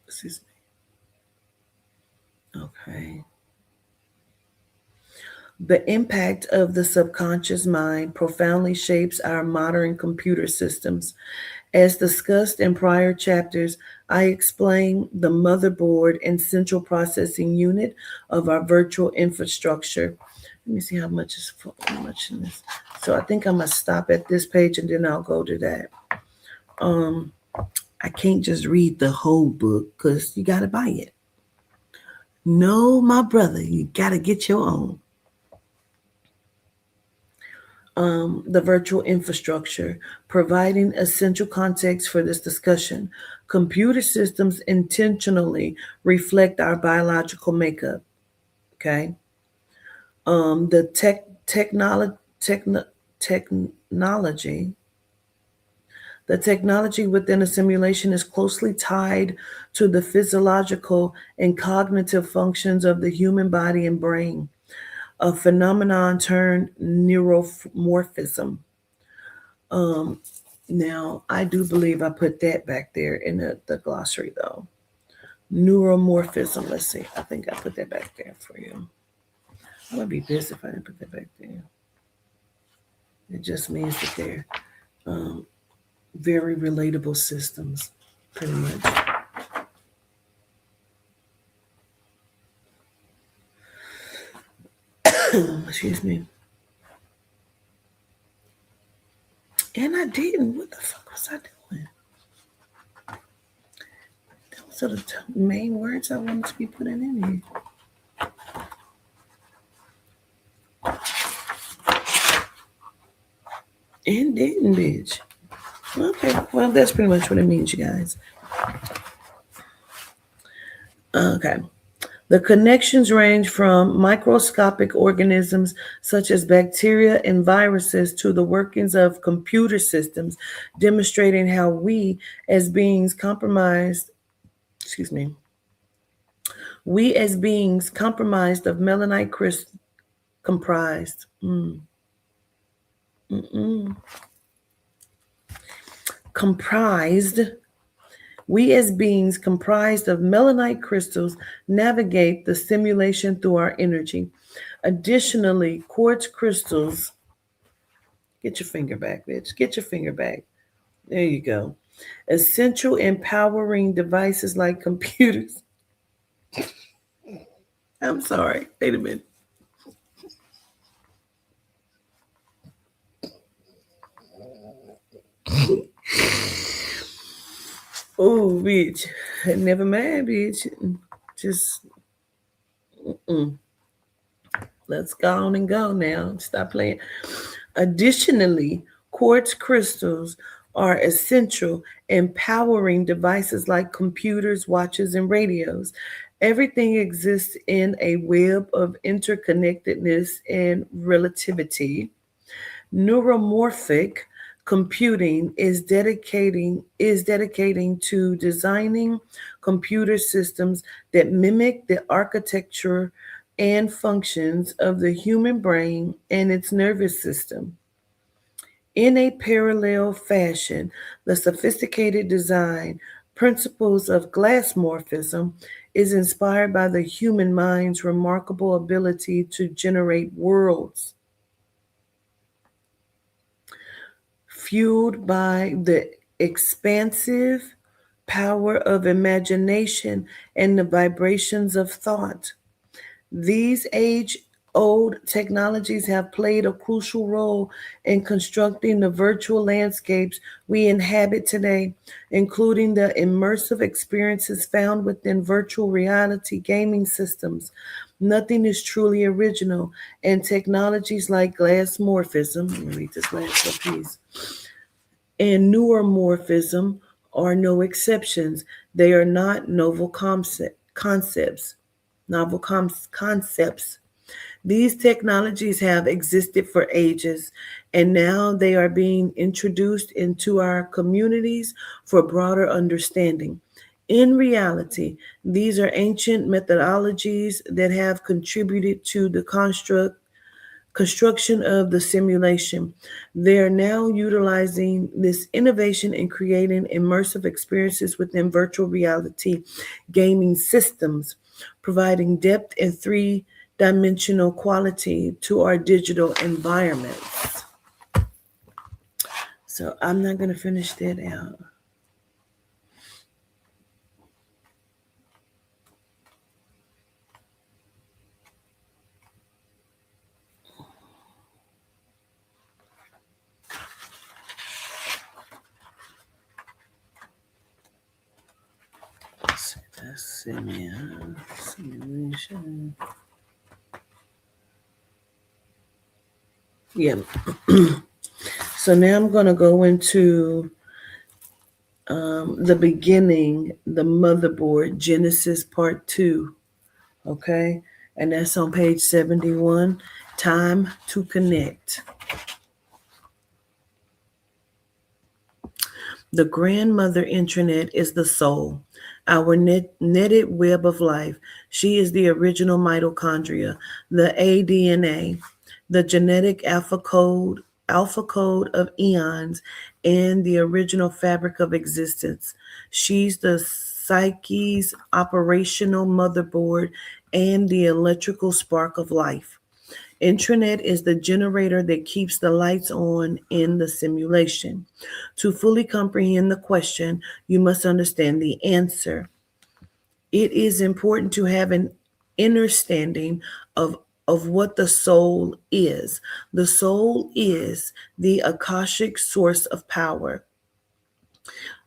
Excuse me. Okay. The impact of the subconscious mind profoundly shapes our modern computer systems. As discussed in prior chapters, I explain the motherboard and central processing unit of our virtual infrastructure. Let me see how much in this. So I think I'm gonna stop at this page and then I'll go to that. I can't just read the whole book because you gotta buy it. No, my brother, you gotta get your own. The virtual infrastructure, providing essential context for this discussion. Computer systems intentionally reflect our biological makeup. Okay. The technology, the technology within a simulation is closely tied to the physiological and cognitive functions of the human body and brain, a phenomenon termed neuromorphism. Now, I do believe I put that back there in the glossary, though. Neuromorphism. Let's see. I think I put that back there for you. I would be pissed if I didn't put that back there. It just means that they're very relatable systems, pretty much. Excuse me. And I didn't. What the fuck was I doing? Those are the main words I wanted to be putting in here. And didn't, bitch. Okay, well, that's pretty much what it means, you guys. Okay. The connections range from microscopic organisms such as bacteria and viruses to the workings of computer systems, demonstrating how we as beings compromised of melanite crystal comprised We, as beings comprised of melanite crystals, navigate the simulation through our energy. Additionally, quartz crystals, get your finger back, bitch. Get your finger back. There you go. Essential empowering devices like computers. I'm sorry. Wait a minute. Oh, bitch. Never mind, bitch. Just let's go on and go now. Stop playing. Additionally, quartz crystals are essential, empowering devices like computers, watches, and radios. Everything exists in a web of interconnectedness and relativity. Neuromorphic computing is dedicating to designing computer systems that mimic the architecture and functions of the human brain and its nervous system. In a parallel fashion, the sophisticated design principles of glassmorphism is inspired by the human mind's remarkable ability to generate worlds fueled by the expansive power of imagination and the vibrations of thought. These age old technologies have played a crucial role in constructing the virtual landscapes we inhabit today, including the immersive experiences found within virtual reality gaming systems. Nothing is truly original, and technologies like glassmorphism, let me read this last little piece, and neuromorphism are no exceptions. They are not novel concepts. These technologies have existed for ages, and now they are being introduced into our communities for broader understanding. In reality, these are ancient methodologies that have contributed to the construction of the simulation. They are now utilizing this innovation in creating immersive experiences within virtual reality gaming systems, providing depth and three-dimensional quality to our digital environments. So I'm not going to finish that out. That's simulation. Yeah. So now I'm going to go into the beginning, the motherboard, Genesis Part 2. Okay. And that's on page 71. Time to connect. The grandmother intranet is the soul, our netted web of life. She is the original mitochondria, the aDNA, the genetic alpha code of eons, and the original fabric of existence. She's the psyche's operational motherboard and the electrical spark of life. Intranet is the generator that keeps the lights on in the simulation. To fully comprehend the question, you must understand the answer. It is important to have an understanding of what the soul is. The soul is the Akashic source of power.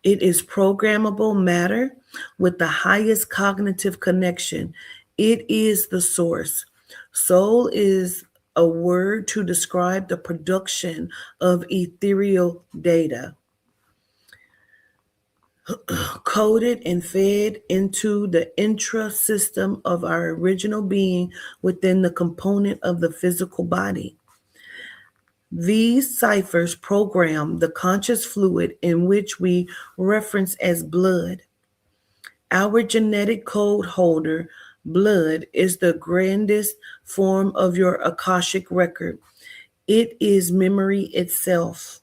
It is programmable matter with the highest cognitive connection. It is the source. Soul is a word to describe the production of ethereal data, coded and fed into the intra-system of our original being within the component of the physical body. These ciphers program the conscious fluid in which we reference as blood. Our genetic code holder, blood, is the grandest form of your Akashic record. It is memory itself.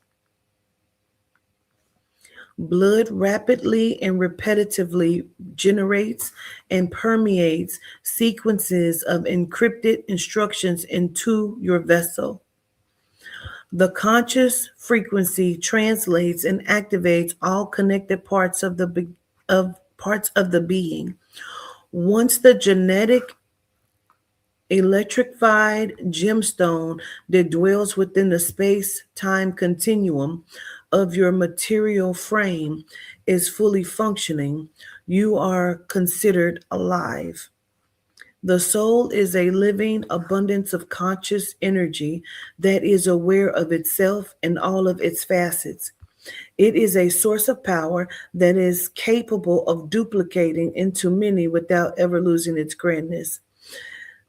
Blood rapidly and repetitively generates and permeates sequences of encrypted instructions into your vessel. The conscious frequency translates and activates all connected parts of the being. Once the genetic electrified gemstone that dwells within the space-time continuum of your material frame is fully functioning, you are considered alive. The soul is a living abundance of conscious energy that is aware of itself and all of its facets. It is a source of power that is capable of duplicating into many without ever losing its grandness.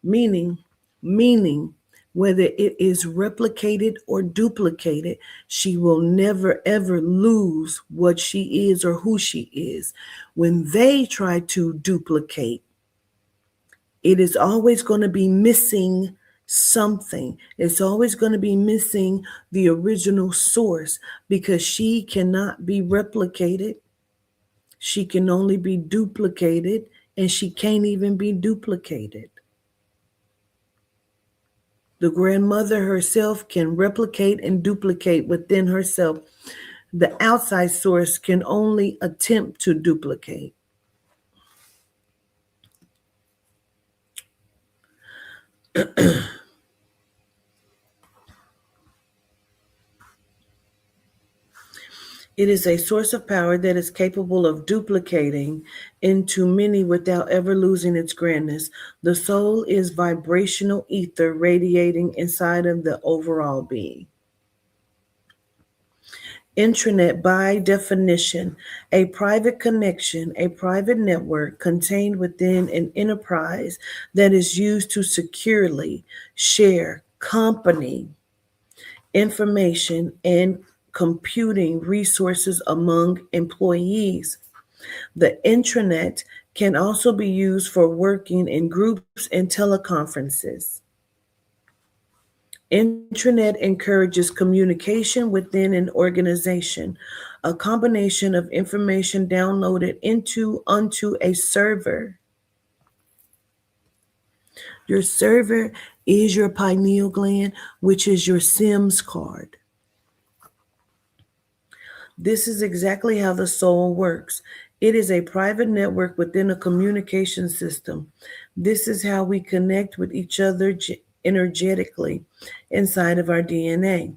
Meaning, meaning, whether it is replicated or duplicated, she will never ever lose what she is or who she is. When they try to duplicate, it is always going to be missing something. It's always going to be missing the original source because she cannot be replicated. She can only be duplicated, and she can't even be duplicated. The grandmother herself can replicate and duplicate within herself. The outside source can only attempt to duplicate. It is a source of power that is capable of duplicating into many without ever losing its grandness. The soul is vibrational ether radiating inside of the overall being. Intranet, by definition, a private connection, a private network contained within an enterprise that is used to securely share company information and computing resources among employees. The intranet can also be used for working in groups and teleconferences. Intranet encourages communication within an organization, a combination of information downloaded onto a server. Your server is your pineal gland, which is your SIMS card. This is exactly how the soul works. It is a private network within a communication system. This is how we connect with each other energetically inside of our DNA.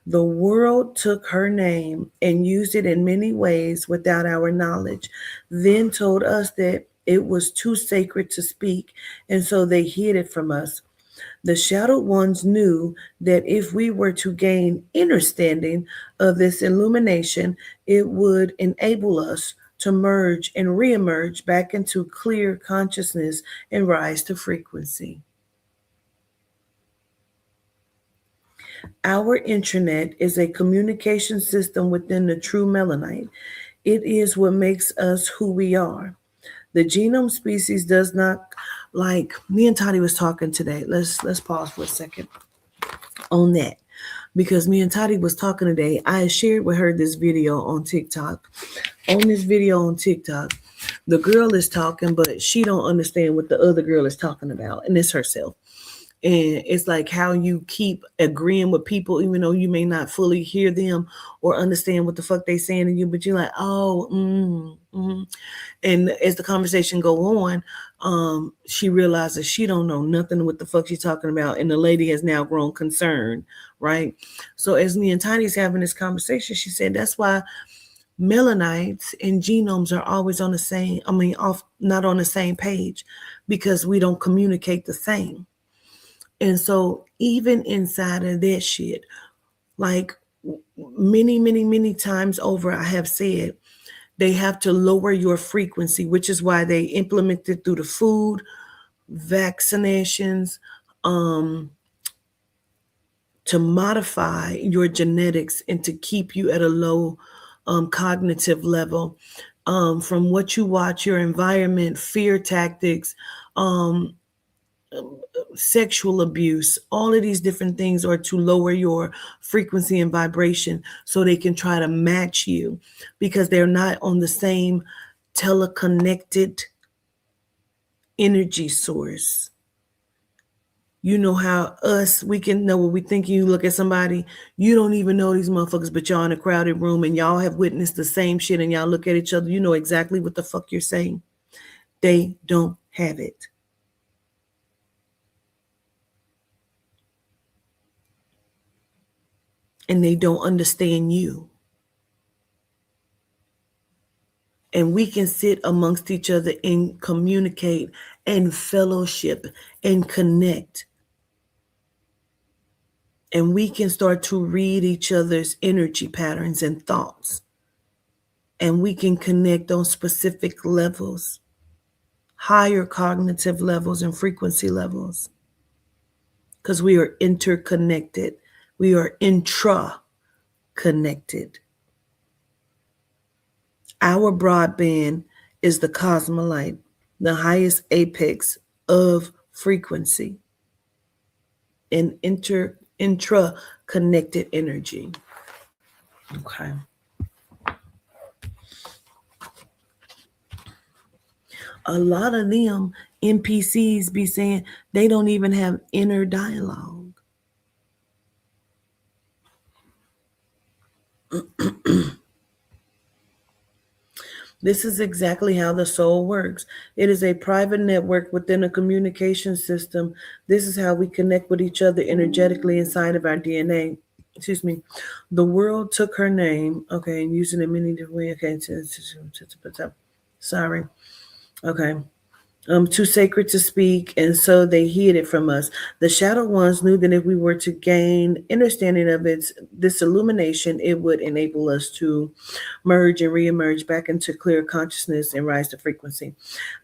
The world took her name and used it in many ways without our knowledge, then told us that it was too sacred to speak, and so they hid it from us. The shadowed ones knew that if we were to gain understanding of this illumination, it would enable us to merge and reemerge back into clear consciousness and rise to frequency. Our intranet is a communication system within the true melanite. It is what makes us who we are. The genome species does not, like me and Toddy was talking today. Let's pause for a second on that. Because me and Toddy was talking today. I shared with her this video on TikTok. On this video on TikTok, the girl is talking, but she don't understand what the other girl is talking about, and it's herself. And it's like how you keep agreeing with people, even though you may not fully hear them or understand what the fuck they saying to you, but you're like, oh, And as the conversation go on, she realizes she don't know nothing what the fuck she's talking about, and the lady has now grown concerned, right? So as me and Tiny's having this conversation, she said that's why melanites and genomes are always on the same, not on the same page, because we don't communicate the same. And so even inside of that shit, like many times over, I have said they have to lower your frequency, which is why they implement it through the food, vaccinations, to modify your genetics and to keep you at a low cognitive level. From what you watch, your environment, fear tactics, sexual abuse, all of these different things are to lower your frequency and vibration so they can try to match you because they're not on the same teleconnected energy source. You know how we can know what we think. You look at somebody, you don't even know these motherfuckers, but y'all in a crowded room and y'all have witnessed the same shit and y'all look at each other, you know exactly what the fuck you're saying. They don't have it. And they don't understand you. And we can sit amongst each other and communicate and fellowship and connect. And we can start to read each other's energy patterns and thoughts. And we can connect on specific levels, higher cognitive levels and frequency levels. Because we are interconnected. We are intra-connected. Our broadband is the cosmolite, the highest apex of frequency and intra-connected energy. Okay. A lot of them NPCs be saying they don't even have inner dialogue. This is exactly how the soul works. It is a private network within a communication system. This is how we connect with each other energetically inside of our DNA. Excuse me. The world took her name, okay, and using it in many different ways. Okay, sorry. Okay. Too sacred to speak, and so they hid it from us. The shadow ones knew that if we were to gain understanding of this illumination, it would enable us to merge and reemerge back into clear consciousness and rise to frequency.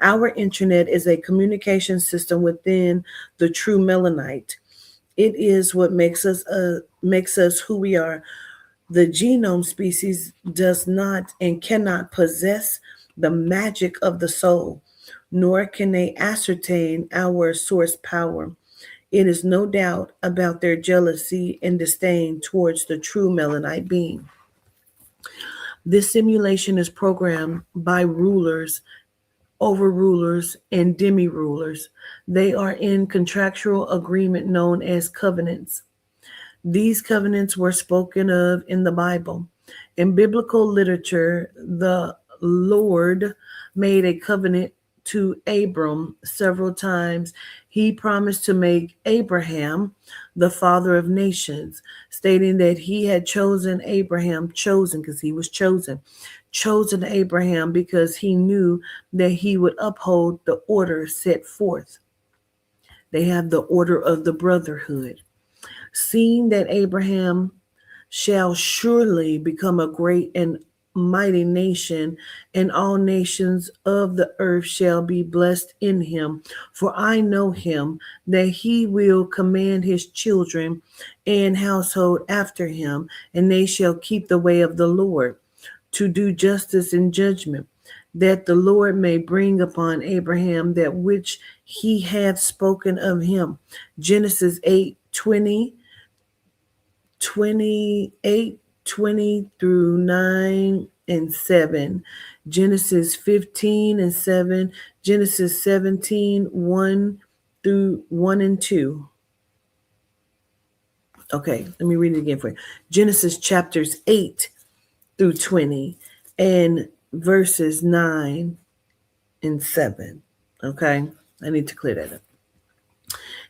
Our internet is a communication system within the true melanite. It is what makes us who we are. The genome species does not and cannot possess the magic of the soul, nor can they ascertain our source power. It is no doubt about their jealousy and disdain towards the true melanite being. This simulation is programmed by rulers, overrulers, and demi-rulers. They are in contractual agreement known as covenants. These covenants were spoken of in the Bible. In biblical literature, the Lord made a covenant to Abram several times. He promised to make Abraham the father of nations, stating that he had chosen Abraham, chosen because he was chosen Abraham because he knew that he would uphold the order set forth. They have the order of the brotherhood. Seeing that Abraham shall surely become a great and mighty nation, and all nations of the earth shall be blessed in him. For I know him, that he will command his children and household after him, and they shall keep the way of the Lord, to do justice and judgment, that the Lord may bring upon Abraham that which he hath spoken of him. Genesis 8:20, 28, 20 through 9 and 7. Genesis 15 and 7. Genesis 17, 1 through 1 and 2. Okay, let me read it again for you. Genesis chapters 8 through 20 and verses 9 and 7. Okay, I need to clear that up.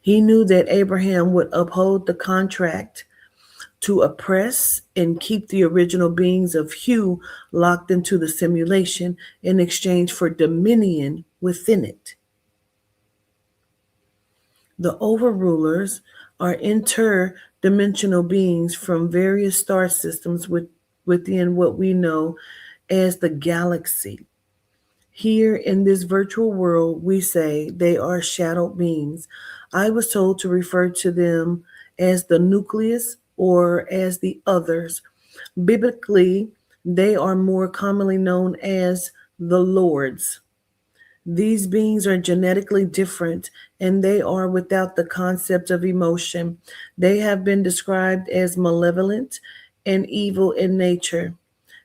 He knew that Abraham would uphold the contract to oppress and keep the original beings of Hugh locked into the simulation in exchange for dominion within it. The overrulers are interdimensional beings from various star systems within what we know as the galaxy. Here in this virtual world, we say they are shadow beings. I was told to refer to them as the nucleus or as the others. Biblically, they are more commonly known as the lords. These beings are genetically different and they are without the concept of emotion. They have been described as malevolent and evil in nature.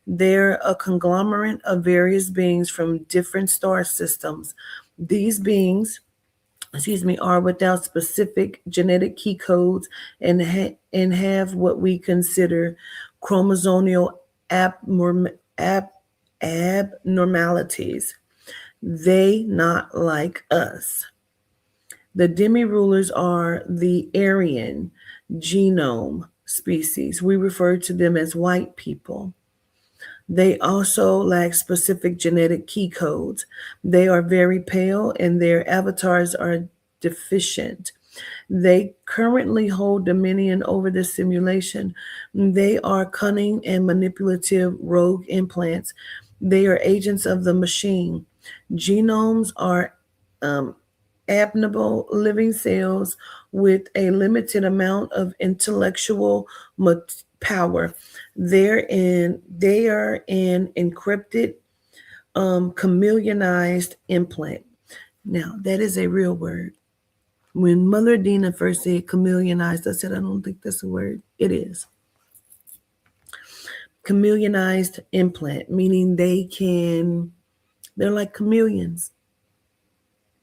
They're a conglomerate of various beings from different star systems. These beings, are without specific genetic key codes and have what we consider chromosomal abnormalities. They not like us. The demi-rulers are the Aryan genome species. We refer to them as white people. They also lack specific genetic key codes. They are very pale and their avatars are deficient. They currently hold dominion over the simulation. They are cunning and manipulative rogue implants. They are agents of the machine. Genomes are um, abnormal living cells with a limited amount of intellectual power. They are an encrypted, chameleonized implant. Now that is a real word. When Mother Dina first said chameleonized, I said I don't think that's a word. It is chameleonized implant, meaning they're like chameleons.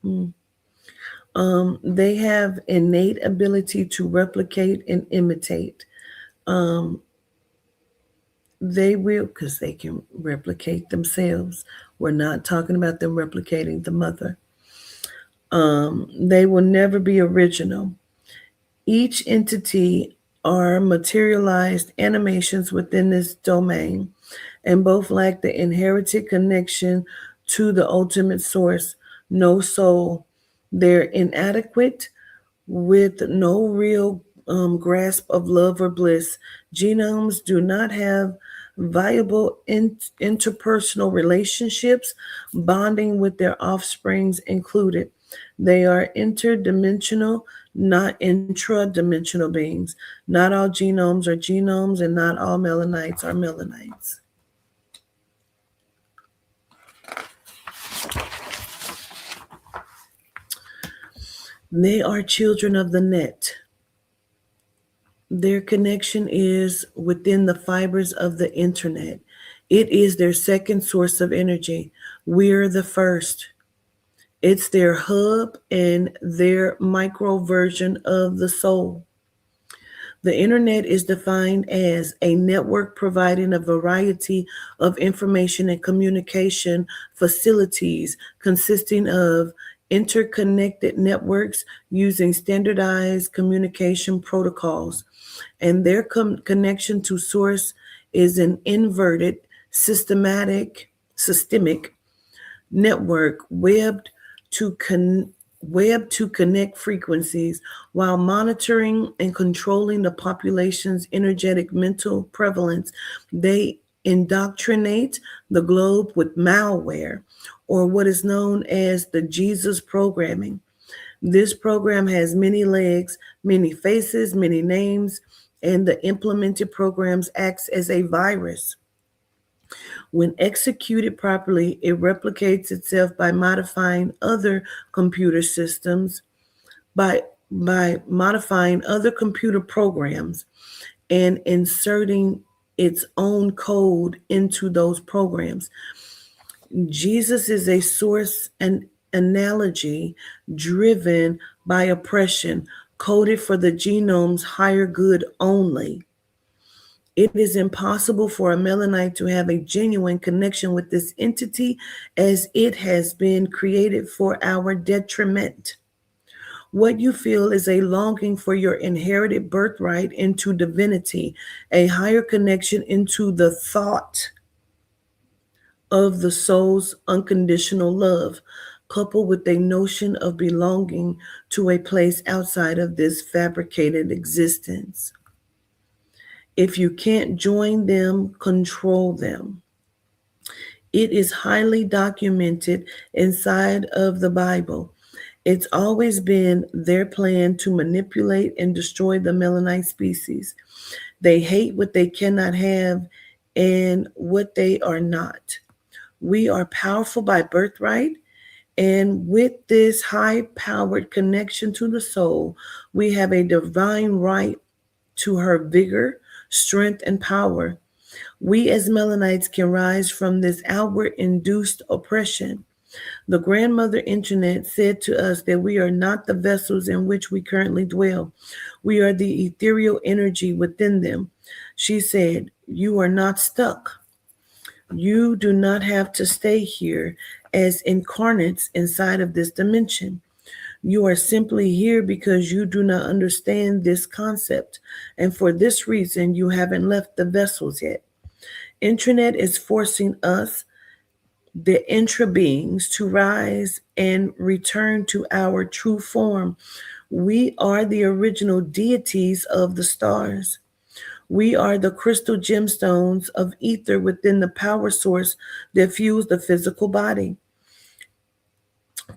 They have innate ability to replicate and imitate. They will, because they can replicate themselves. We're not talking about them replicating the mother. They will never be original. Each entity are materialized animations within this domain, and both lack the inherited connection to the ultimate source, no soul. They're inadequate with no real grasp of love or bliss. Genomes do not have viable interpersonal relationships, bonding with their offsprings included. They are interdimensional, not intradimensional beings. Not all genomes are genomes, and not all melanites are melanites. They are children of the net. Their connection is within the fibers of the internet. It is their second source of energy. We're the first. It's their hub and their micro version of the soul. The internet is defined as a network providing a variety of information and communication facilities consisting of interconnected networks using standardized communication protocols. And their connection to source is an inverted systemic network web to connect frequencies while monitoring and controlling the population's energetic mental prevalence. They indoctrinate the globe with malware, or what is known as the Jesus programming. This program has many legs, many faces, many names, and the implemented programs acts as a virus. When executed properly, it replicates itself by modifying other computer systems, by modifying other computer programs and inserting its own code into those programs. Jesus is a source and analogy driven by oppression, coded for the genome's higher good only. It is impossible for a melanite to have a genuine connection with this entity as it has been created for our detriment. What you feel is a longing for your inherited birthright into divinity, a higher connection into the thought of the soul's unconditional love, coupled with a notion of belonging to a place outside of this fabricated existence. If you can't join them, control them. It is highly documented inside of the Bible. It's always been their plan to manipulate and destroy the melanite species. They hate what they cannot have and what they are not. We are powerful by birthright And with this high powered connection to the soul, we have a divine right to her vigor, strength, and power. We as Melanites can rise from this outward induced oppression. The grandmother internet said to us that we are not the vessels in which we currently dwell. We are the ethereal energy within them. She said, "You are not stuck. You do not have to stay here as incarnates inside of this dimension. You are simply here because you do not understand this concept, and for this reason, you haven't left the vessels yet. Intranet is forcing us, the intra beings, to rise and return to our true form. We are the original deities of the stars. We are the crystal gemstones of ether within the power source that fuels the physical body.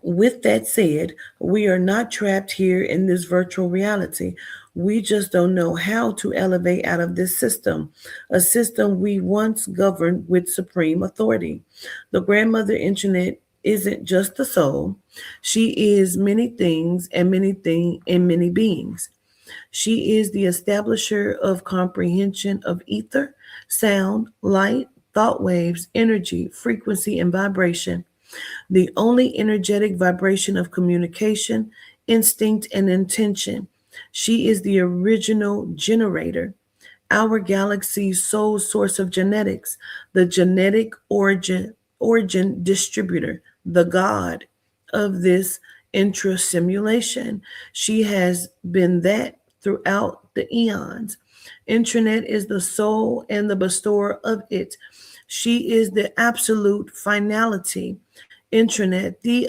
With that said, we are not trapped here in this virtual reality. We just don't know how to elevate out of this system, a system we once governed with supreme authority. The grandmother internet isn't just the soul. She is many things and many beings. She is the establisher of comprehension of ether, sound, light, thought waves, energy, frequency, and vibration, the only energetic vibration of communication, instinct, and intention. She is the original generator, our galaxy's sole source of genetics, the genetic origin distributor, the God of this intra-simulation. She has been that throughout the eons. Intranet is the soul and the bestower of it. She is the absolute finality. Intranet, the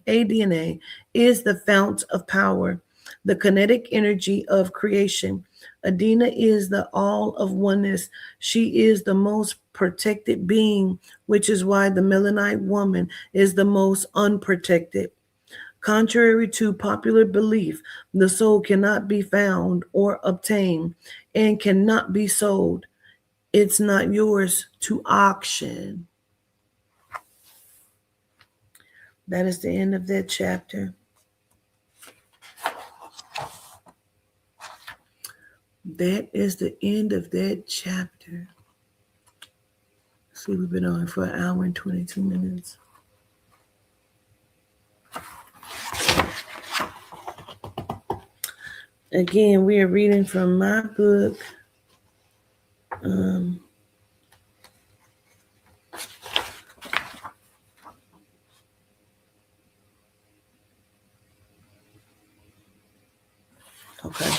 ADNA, is the fount of power, the kinetic energy of creation. Adina is the all of oneness. She is the most protected being, which is why the Melanite woman is the most unprotected. Contrary to popular belief, the soul cannot be found or obtained and cannot be sold. It's not yours to auction. That is the end of that chapter. That is the end of that chapter. See, we've been on for an hour and 22 minutes. Again, we are reading from my book. Okay.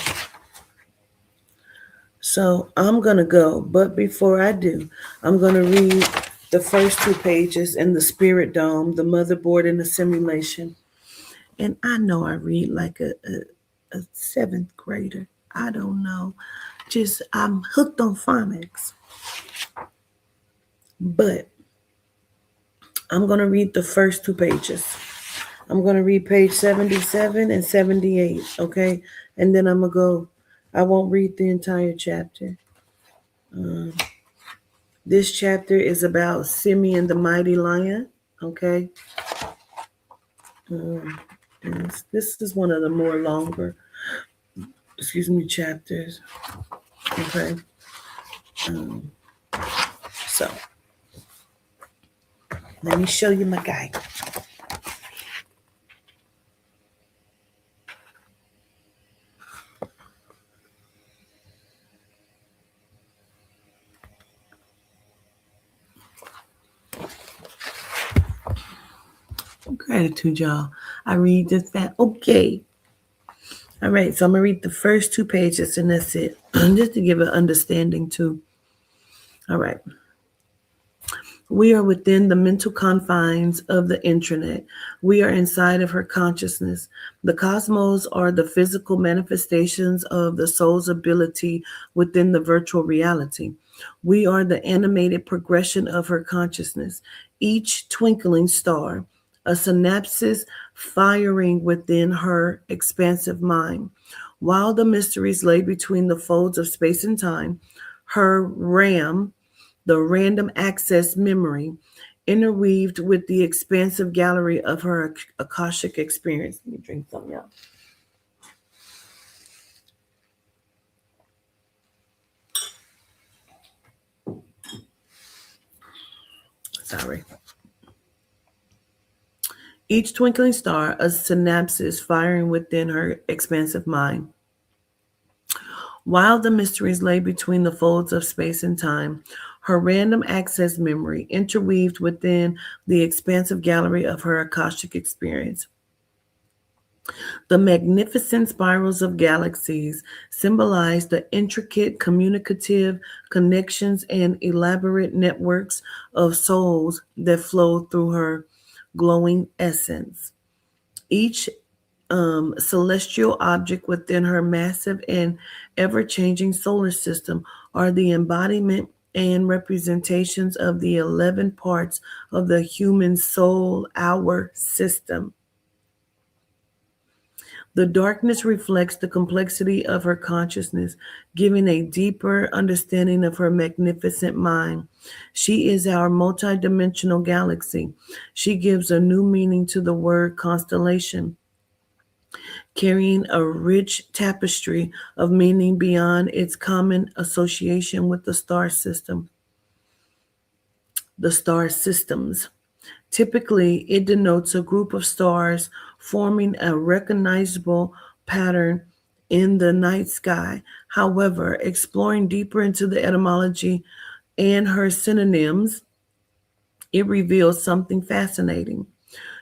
So I'm going to go, but before I do, I'm going to read the first 2 pages in the Spirit Dome, the motherboard and the simulation. And I know I read like a 7th grader. I don't know. Just, I'm hooked on phonics. But I'm going to read the first 2 pages. I'm going to read page 77 and 78, okay? And then I'm going to go. I won't read the entire chapter. This chapter is about Simeon the mighty lion, okay? This is one of the more longer, chapters, okay? So, let me show you my guy. Gratitude, y'all. I read just that. Okay. All right. So I'm going to read the first 2 pages and that's it. Just to give an understanding too. All right. We are within the mental confines of the intranet. We are inside of her consciousness. The cosmos are the physical manifestations of the soul's ability within the virtual reality. We are the animated progression of her consciousness. Each twinkling star, a synapses firing within her expansive mind. While the mysteries lay between the folds of space and time, her RAM, the random access memory, interweaved with the expansive gallery of her Akashic experience. Let me drink some, y'all. Sorry. Each twinkling star, a synapse firing within her expansive mind. While the mysteries lay between the folds of space and time, her random access memory interweaved within the expansive gallery of her Akashic experience. The magnificent spirals of galaxies symbolize the intricate communicative connections and elaborate networks of souls that flow through her glowing essence. Each celestial object within her massive and ever changing solar system are the embodiment and representations of the 11 parts of the human soul hour system. The darkness reflects the complexity of her consciousness, giving a deeper understanding of her magnificent mind. She is our multidimensional galaxy. She gives a new meaning to the word constellation, carrying a rich tapestry of meaning beyond its common association with the star system. The star systems. Typically, it denotes a group of stars forming a recognizable pattern in the night sky. However, exploring deeper into the etymology and her synonyms, it reveals something fascinating,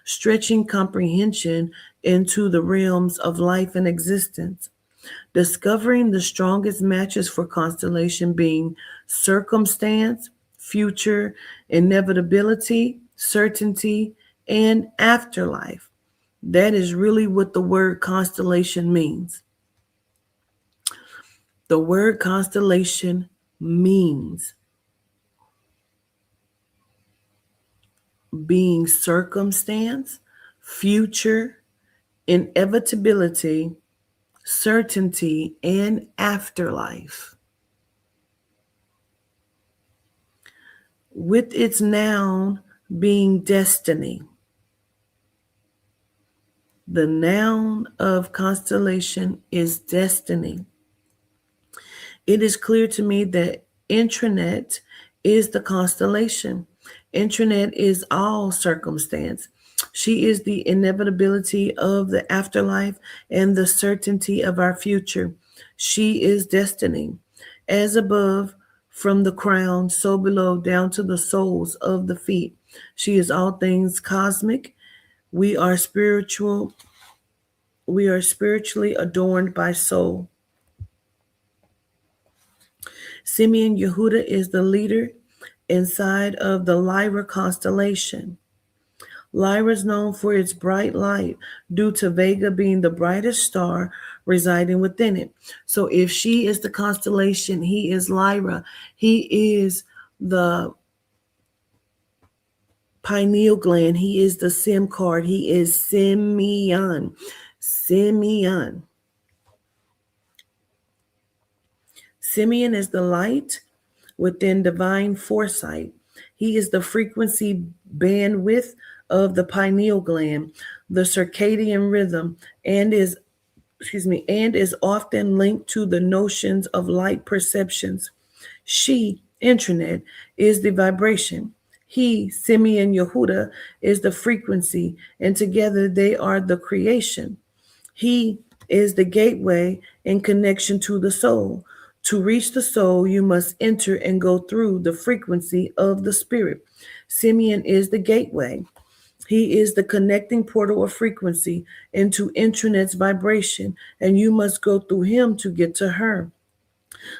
stretching comprehension into the realms of life and existence. Discovering the strongest matches for constellation being circumstance, future, inevitability, certainty, and afterlife. That is really what the word constellation means. The word constellation means being circumstance, future, inevitability, certainty, and afterlife. With its noun being destiny. The noun of constellation is destiny. It is clear to me that intranet is the constellation. Intranet is all circumstance. She is the inevitability of the afterlife and the certainty of our future. She is destiny. As above, from the crown, so below, down to the soles of the feet. She is all things cosmic. We are spiritual. We are spiritually adorned by soul. Simeon Yehuda is the leader inside of the Lyra constellation. Lyra is known for its bright light due to Vega being the brightest star residing within it. So if she is the constellation, he is Lyra. He is the pineal gland. He is the SIM card. He is Simeon. Simeon. Simeon is the light within divine foresight. He is the frequency bandwidth of the pineal gland, the circadian rhythm, and is often linked to the notions of light perceptions. She, intranet, is the vibration. He, Simeon Yehuda, is the frequency, and together they are the creation. He is the gateway in connection to the soul. To reach the soul, you must enter and go through the frequency of the spirit. Simeon is the gateway. He is the connecting portal of frequency into intranet's vibration, and you must go through him to get to her.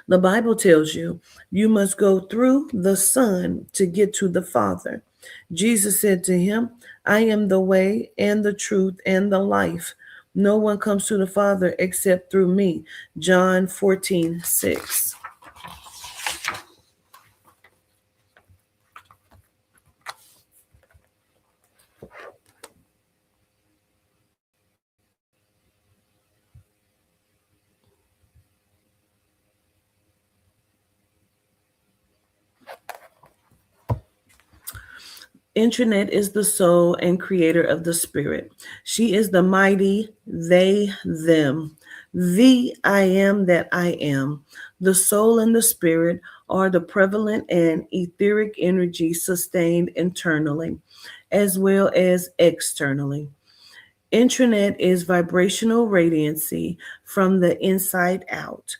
The Bible tells you, you must go through the Son to get to the Father. Jesus said to him, I am the way and the truth and the life. No one comes to the Father except through me. John 14:6. Intranet is the soul and creator of the spirit. She is the mighty they, them. The I am that I am. The soul and the spirit are the prevalent and etheric energy sustained internally as well as externally. Intranet is vibrational radiancy from the inside out.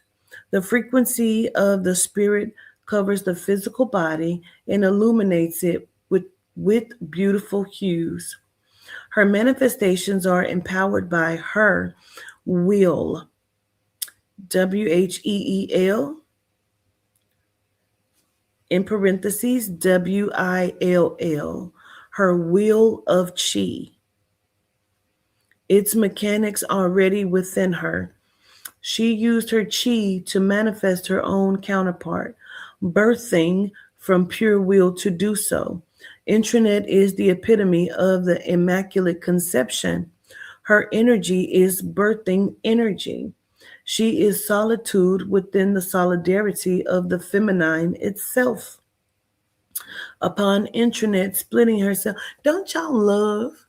The frequency of the spirit covers the physical body and illuminates it with beautiful hues. Her manifestations are empowered by her will, WHEEL, in parentheses, WILL, her wheel of chi. Its mechanics already within her. She used her chi to manifest her own counterpart, birthing from pure will to do so. Intranet is the epitome of the Immaculate Conception. Her energy is birthing energy. She is solitude within the solidarity of the feminine itself. Upon Intranet splitting herself, don't y'all love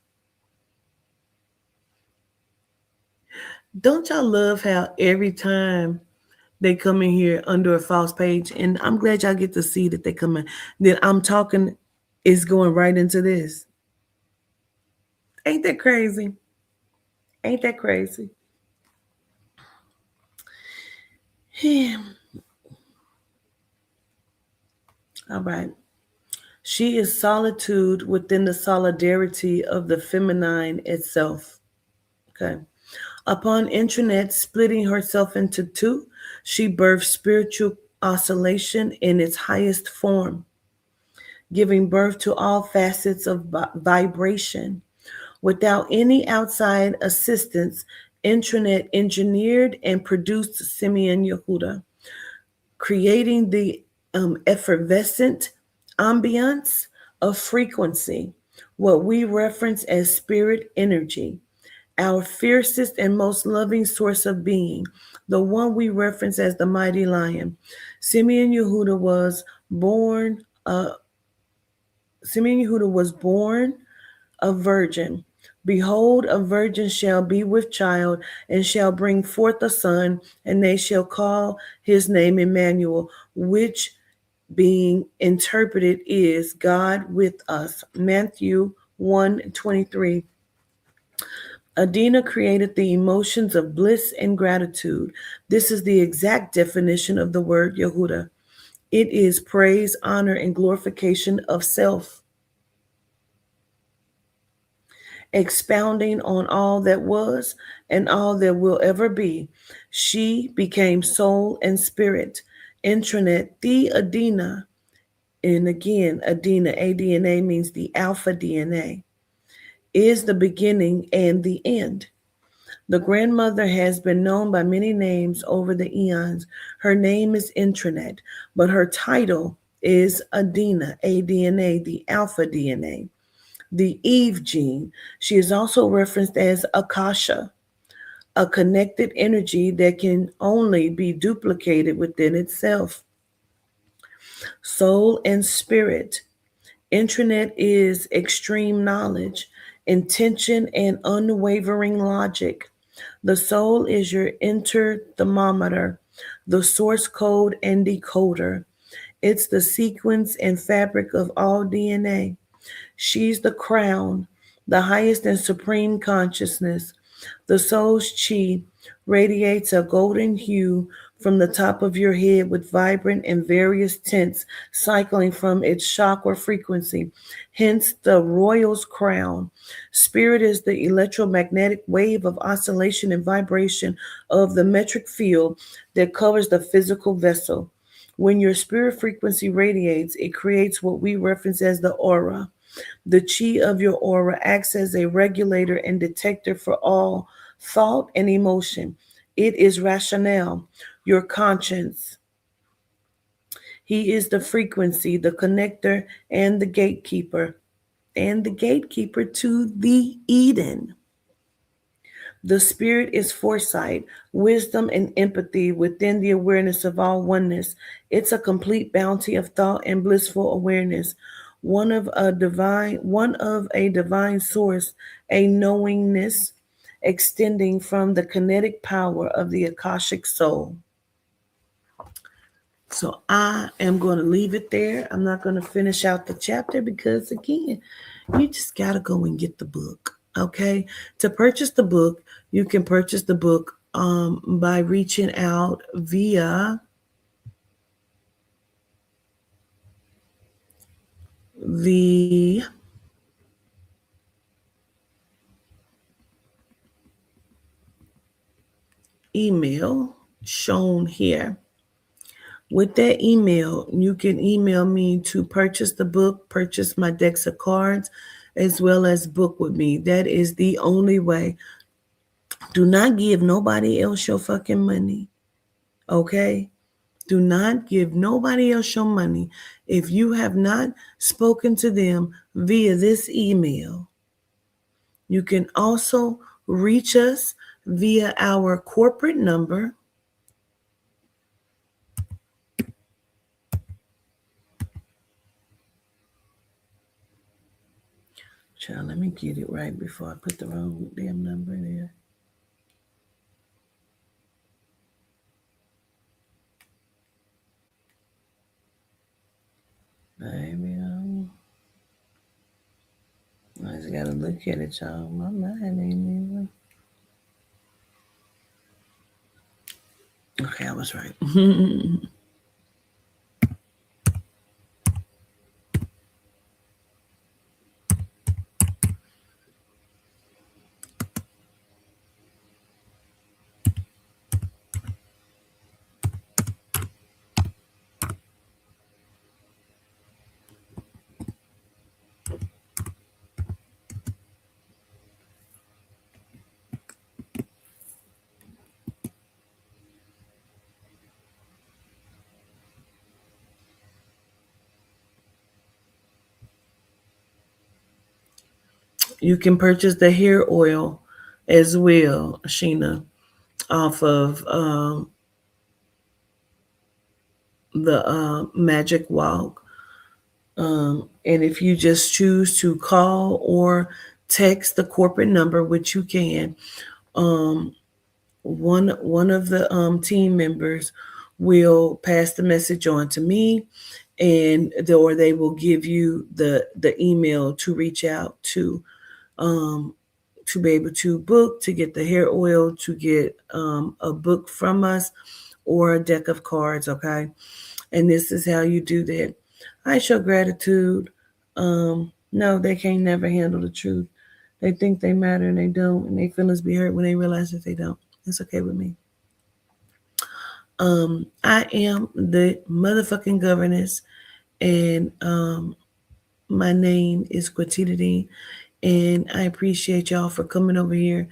how every time they come in here under a false page, and I'm glad y'all get to see that they come in, that I'm talking is going right into this. Ain't that crazy? Ain't that crazy? Yeah. All right. She is solitude within the solidarity of the feminine itself. Okay. Upon Intranet splitting herself into two, she birthed spiritual oscillation in its highest form, giving birth to all facets of vibration. Without any outside assistance, Intranet engineered and produced Simeon Yehuda, creating the effervescent ambiance of frequency, what we reference as spirit energy, our fiercest and most loving source of being, the one we reference as the mighty lion. Simeon Yehuda was born. Simeon Yehuda was born a virgin. Behold, a virgin shall be with child and shall bring forth a son, and they shall call his name Emmanuel, which being interpreted is God with us. Matthew 1:23. Adina created the emotions of bliss and gratitude. This is the exact definition of the word Yehuda. It is praise, honor, and glorification of self, expounding on all that was and all that will ever be. She became soul and spirit. Intranet, the Adina, and again, Adina, ADNA means the alpha DNA, is the beginning and the end. The grandmother has been known by many names over the eons. Her name is Intranet, but her title is Adina, ADNA, the alpha DNA, the Eve gene. She is also referenced as Akasha, a connected energy that can only be duplicated within itself. Soul and spirit. Intranet is extreme knowledge, intention, and unwavering logic. The soul is your thermometer, the source code and decoder. It's the sequence and fabric of all DNA. She's the crown, the highest and supreme consciousness. The soul's chi radiates a golden hue from the top of your head with vibrant and various tints cycling from its chakra frequency, hence the royal's crown. Spirit is the electromagnetic wave of oscillation and vibration of the metric field that covers the physical vessel. When your spirit frequency radiates, it creates what we reference as the aura. The chi of your aura acts as a regulator and detector for all thought and emotion. It is rationale, your conscience. He is the frequency, the connector, and the gatekeeper, to the Eden. The spirit is foresight, wisdom, and empathy within the awareness of all oneness. It's a complete bounty of thought and blissful awareness. one of a divine source, a knowingness extending from the kinetic power of the Akashic soul. So I am going to leave it there. I'm not going to finish out the chapter because, again, you just got to go and get the book. Okay. To purchase the book, you can purchase the book by reaching out via the email shown here. With that email, you can email me to purchase the book, purchase my decks of cards, as well as book with me. That is the only way. Do not give nobody else your fucking money. Okay? Do not give nobody else your money if you have not spoken to them via this email. You can also reach us via our corporate number. Child, let me get it right before I put the wrong damn number there. Baby, I just gotta look at it, y'all. My mind ain't even. Okay, I was right. You can purchase the hair oil as well, Sheena, off of the Magic Walk. And if you just choose to call or text the corporate number, which you can, um, one of the team members will pass the message on to me, or they will give you the email to reach out um, to be able to book, to get the hair oil, to get a book from us, or a deck of cards. Okay, and this is how you do that. I show gratitude. No, they can't never handle the truth. They think they matter and they don't, and their feelings be hurt when they realize that they don't. It's okay with me. I am the motherfucking governess, and my name is Quatita Dean, and I appreciate y'all for coming over here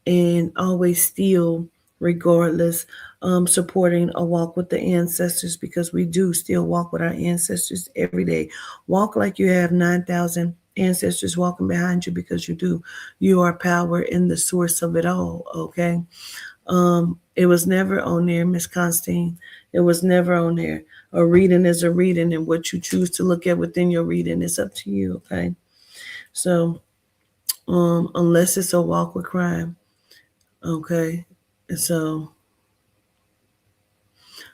and always still, regardless, supporting a walk with the ancestors, because we do still walk with our ancestors every day. Walk like you have 9,000 ancestors walking behind you, because you do. You are power in the source of it all, okay? It was never on there, Miss Constantine. It was never on there. A reading is a reading, and what you choose to look at within your reading is up to you, okay? So, unless it's a walk with crime, okay? So,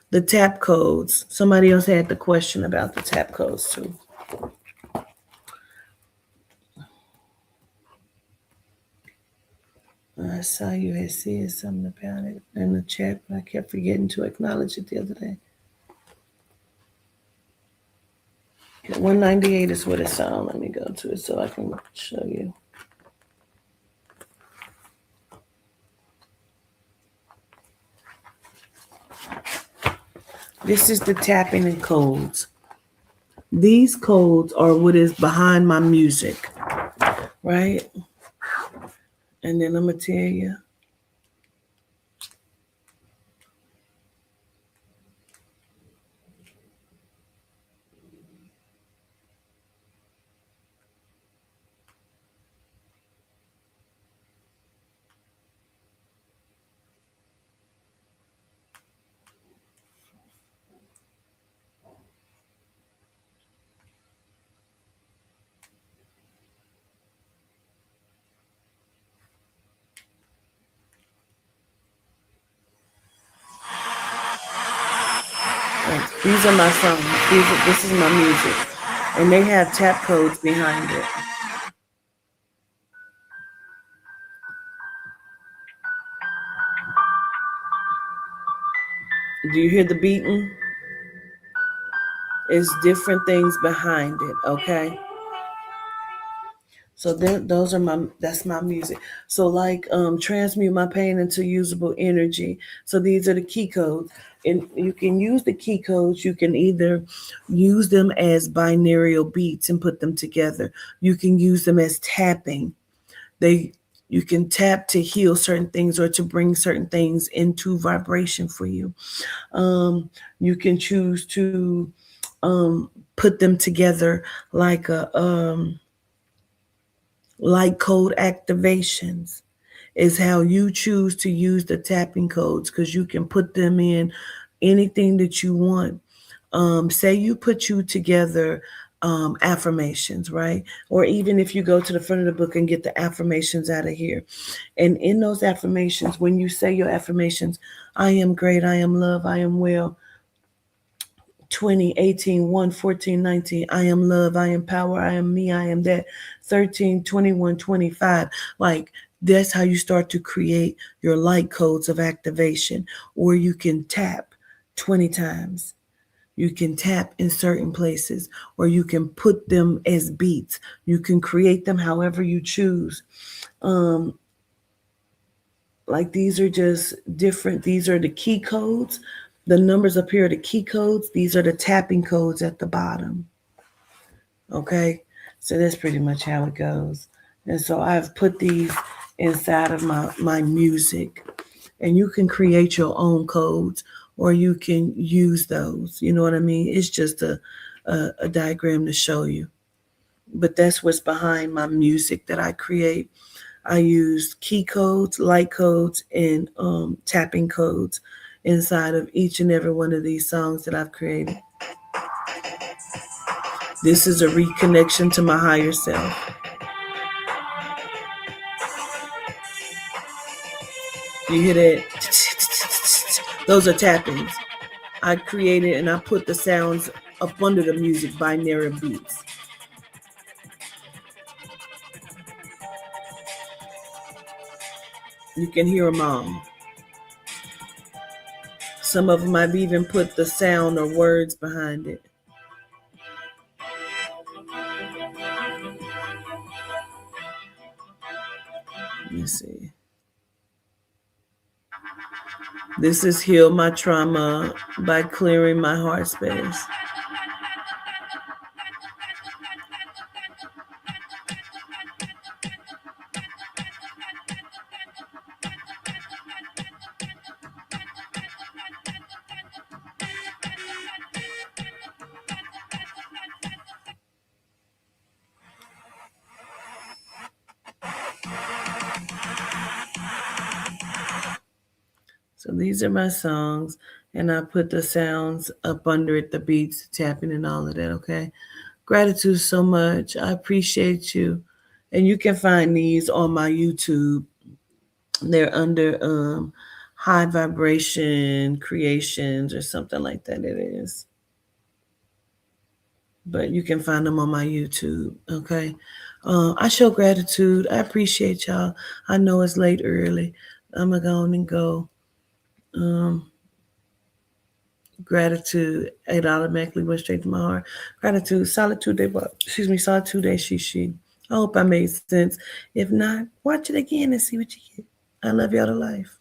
the tap codes. Somebody else had the question about the tap codes too. I saw you had said something about it in the chat, but I kept forgetting to acknowledge it the other day. 198 is what it's on. Let me go to it so I can show you. This is the tapping and codes. These codes are what is behind my music, right? And then I'm going to tell you. These are my songs. This is my music, and they have tap codes behind it. Do you hear the beating? It's different things behind it. Okay. So then those are that's my music. So like transmute my pain into usable energy. So these are the key codes. And you can use the key codes. You can either use them as binaural beats and put them together. You can use them as tapping. They you can tap to heal certain things or to bring certain things into vibration for you. You can choose to put them together like a like code activations is how you choose to use the tapping codes because you can put them in anything that you want. Say you put you together affirmations, right? Or even if you go to the front of the book and get the affirmations out of here. And in those affirmations, when you say your affirmations, I am great, I am love, I am well, 20, 18, 1, 14, 19. I am love. I am power. I am me. I am that. 13, 21, 25. Like that's how you start to create your light codes of activation. Or you can tap 20 times. You can tap in certain places, or you can put them as beats. You can create them however you choose. Like these are just different. These are the key codes. The numbers up here are the key codes. These are the tapping codes at the bottom. Okay. So that's pretty much how it goes. And so I've put these inside of my music. And you can create your own codes or you can use those. You know what I mean? It's just a diagram to show you. But that's what's behind my music that I create. I use key codes, light codes, and tapping codes inside of each and every one of these songs that I've created. This is a reconnection to my higher self. You hear that? Those are tappings. I created and I put the sounds up under the music binary beats. You can hear them all. Some of them I've even put the sound or words behind it. Let me see. This is Heal My Trauma by Clearing My Heart Space. So these are my songs, and I put the sounds up under it, the beats, tapping, and all of that, okay? Gratitude so much. I appreciate you. And you can find these on my YouTube. They're under High Vibration Creations or something like that it is. But you can find them on my YouTube, okay? I show gratitude. I appreciate y'all. I know it's late early. I'm going to go on and go. Gratitude, it automatically went straight to my heart. Gratitude, solitude day, solitude day, she. I hope I made sense. If not, watch it again and see what you get. I love y'all to life.